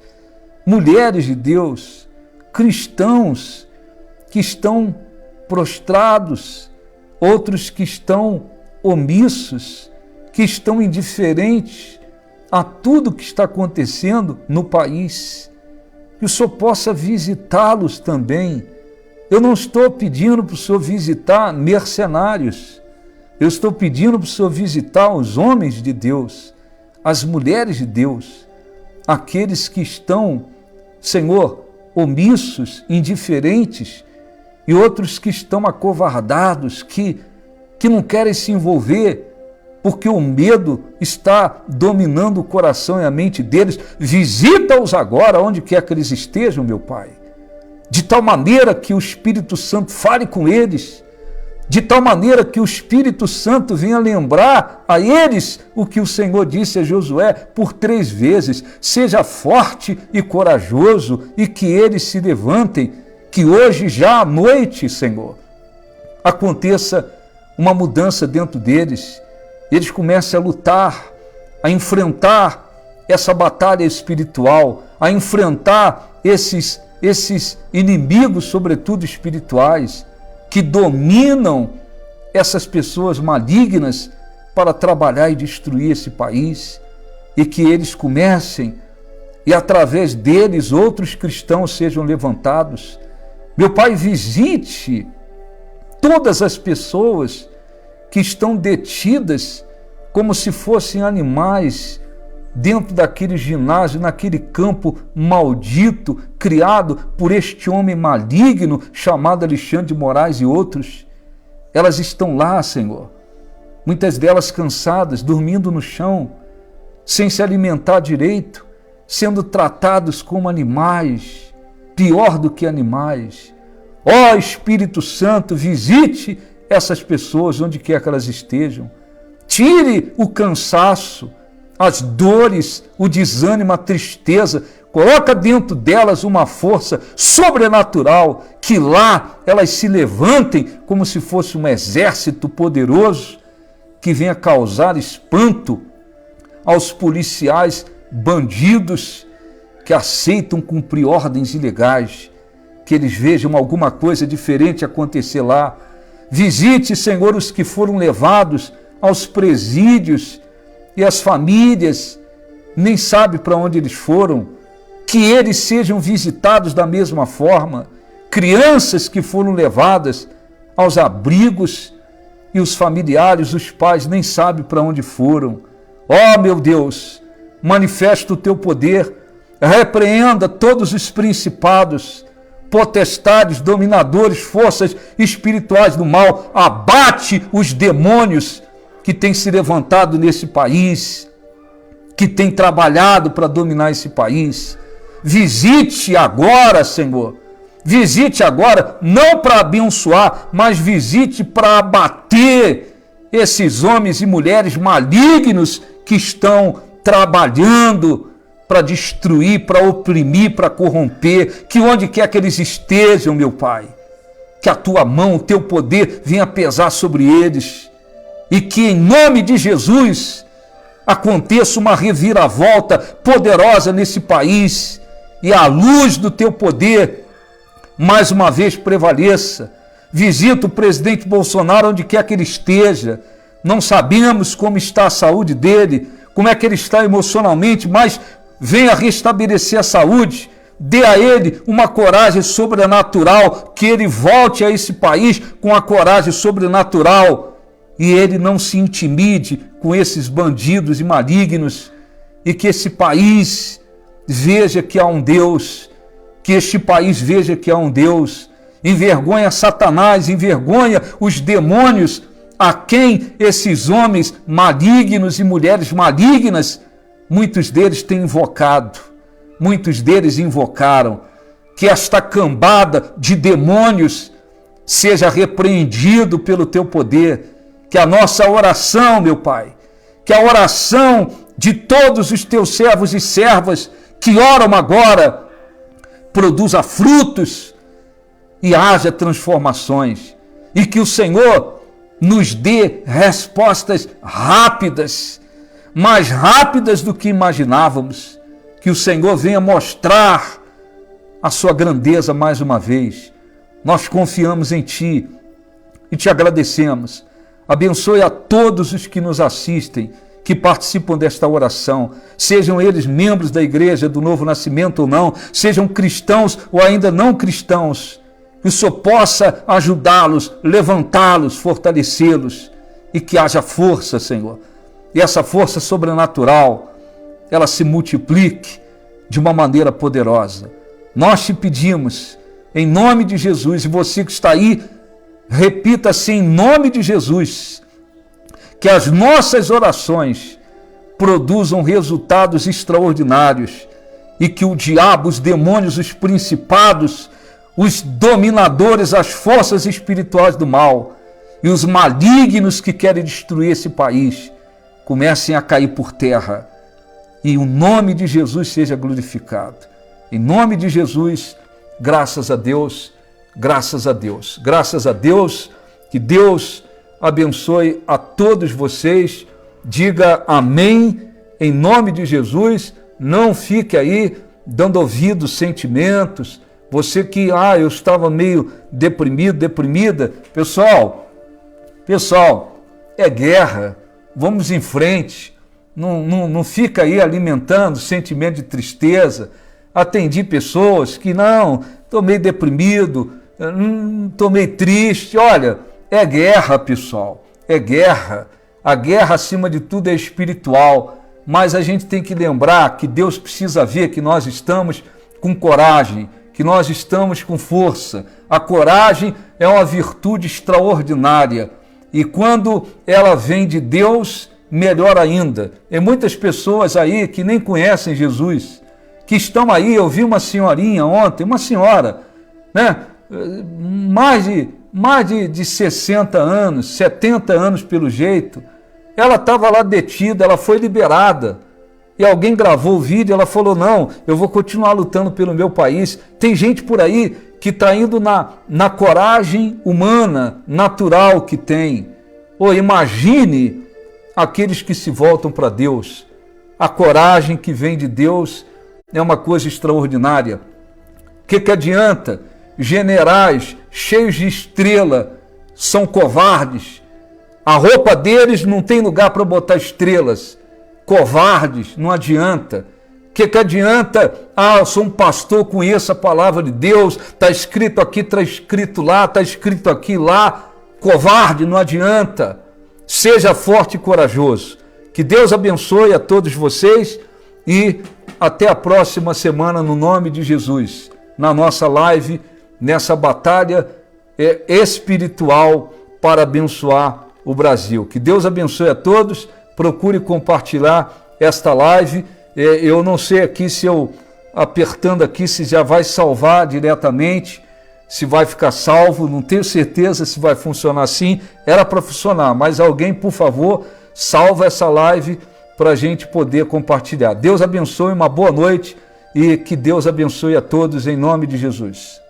mulheres de Deus, cristãos que estão prostrados, outros que estão omissos, que estão indiferentes a tudo que está acontecendo no país, que o Senhor possa visitá-los também. Eu não estou pedindo para o Senhor visitar mercenários, eu estou pedindo para o Senhor visitar os homens de Deus, as mulheres de Deus, aqueles que estão, Senhor, omissos, indiferentes, e outros que estão acovardados, que não querem se envolver, porque o medo está dominando o coração e a mente deles. Visita-os agora, onde quer que eles estejam, meu Pai, de tal maneira que o Espírito Santo fale com eles, de tal maneira que o Espírito Santo venha lembrar a eles o que o Senhor disse a Josué por 3 vezes: seja forte e corajoso, e que eles se levantem, que hoje já à noite, Senhor, aconteça uma mudança dentro deles, eles comecem a lutar, a enfrentar essa batalha espiritual, a enfrentar esses inimigos, sobretudo espirituais, que dominam essas pessoas malignas para trabalhar e destruir esse país, e que eles comecem, e através deles outros cristãos sejam levantados. Meu Pai, visite todas as pessoas que estão detidas como se fossem animais dentro daquele ginásio, naquele campo maldito criado por este homem maligno chamado Alexandre de Moraes e outros. Elas estão lá, Senhor, muitas delas cansadas, dormindo no chão, sem se alimentar direito, sendo tratados como animais, pior do que animais. Ó Espírito Santo, visite essas pessoas onde quer que elas estejam. Tire o cansaço, as dores, o desânimo, a tristeza. Coloca dentro delas uma força sobrenatural, que lá elas se levantem como se fosse um exército poderoso que venha causar espanto aos policiais bandidos que aceitam cumprir ordens ilegais, que eles vejam alguma coisa diferente acontecer lá. Visite, Senhor, os que foram levados aos presídios e as famílias nem sabem para onde eles foram, que eles sejam visitados da mesma forma. Crianças que foram levadas aos abrigos e os familiares, os pais nem sabem para onde foram. Ó meu Deus, manifesta o teu poder, repreenda todos os principados, potestades, dominadores, forças espirituais do mal, abate os demônios que têm se levantado nesse país, que têm trabalhado para dominar esse país. Visite agora, Senhor, visite agora, não para abençoar, mas visite para abater esses homens e mulheres malignos que estão trabalhando para destruir, para oprimir, para corromper, que onde quer que eles estejam, meu Pai, que a tua mão, o teu poder venha pesar sobre eles, e que em nome de Jesus aconteça uma reviravolta poderosa nesse país, e a luz do teu poder mais uma vez prevaleça. Visita o presidente Bolsonaro onde quer que ele esteja, não sabemos como está a saúde dele, como é que ele está emocionalmente, mas venha restabelecer a saúde. Dê a ele uma coragem sobrenatural, que ele volte a esse país com a coragem sobrenatural e ele não se intimide com esses bandidos e malignos, e que esse país veja que há um Deus, que este país veja que há um Deus. Envergonha Satanás, envergonha os demônios a quem esses homens malignos e mulheres malignas, muitos deles têm invocado, muitos deles invocaram. Que esta cambada de demônios seja repreendido pelo teu poder. Que a nossa oração, meu Pai, que a oração de todos os teus servos e servas que oram agora produza frutos e haja transformações. E que o Senhor nos dê respostas rápidas, mais rápidas do que imaginávamos. Que o Senhor venha mostrar a sua grandeza mais uma vez. Nós confiamos em Ti e Te agradecemos. Abençoe a todos os que nos assistem, que participam desta oração, sejam eles membros da Igreja do Novo Nascimento ou não, sejam cristãos ou ainda não cristãos, que o Senhor possa ajudá-los, levantá-los, fortalecê-los, e que haja força, Senhor. E essa força sobrenatural, ela se multiplique de uma maneira poderosa. Nós te pedimos, em nome de Jesus, e você que está aí, repita assim, em nome de Jesus, que as nossas orações produzam resultados extraordinários e que o diabo, os demônios, os principados, os dominadores, as forças espirituais do mal e os malignos que querem destruir esse país comecem a cair por terra e o nome de Jesus seja glorificado. Em nome de Jesus, graças a Deus, graças a Deus, graças a Deus, que Deus abençoe a todos vocês, diga amém, em nome de Jesus, não fique aí dando ouvido sentimentos, você que, eu estava meio deprimido, deprimida, pessoal, é guerra, vamos em frente, não fica aí alimentando sentimento de tristeza. Atendi pessoas que, estou meio deprimido, estou meio triste, olha, é guerra, pessoal, é guerra. A guerra, acima de tudo, é espiritual. Mas a gente tem que lembrar que Deus precisa ver que nós estamos com coragem, que nós estamos com força. A coragem é uma virtude extraordinária. E quando ela vem de Deus, melhor ainda. Tem muitas pessoas aí que nem conhecem Jesus, que estão aí. Eu vi uma senhorinha ontem, uma senhora, né? Mais de 60 anos, 70 anos pelo jeito, ela estava lá detida, ela foi liberada, e alguém gravou o vídeo, ela falou, não, eu vou continuar lutando pelo meu país. Tem gente por aí que está indo na coragem humana, natural que tem. Imagine aqueles que se voltam para Deus. A coragem que vem de Deus é uma coisa extraordinária. O que adianta? Generais cheios de estrela são covardes. A roupa deles não tem lugar para botar estrelas. Covardes, não adianta. O que adianta? Eu sou um pastor, conheço a palavra de Deus, está escrito aqui, está escrito lá, está escrito aqui, lá. Covarde, não adianta. Seja forte e corajoso. Que Deus abençoe a todos vocês e até a próxima semana, no nome de Jesus, na nossa live, nessa batalha espiritual para abençoar o Brasil. Que Deus abençoe a todos, procure compartilhar esta live. Eu não sei aqui se eu apertando aqui se já vai salvar diretamente, se vai ficar salvo, não tenho certeza se vai funcionar assim, era para funcionar, mas alguém, por favor, salva essa live para a gente poder compartilhar. Deus abençoe, uma boa noite e que Deus abençoe a todos em nome de Jesus.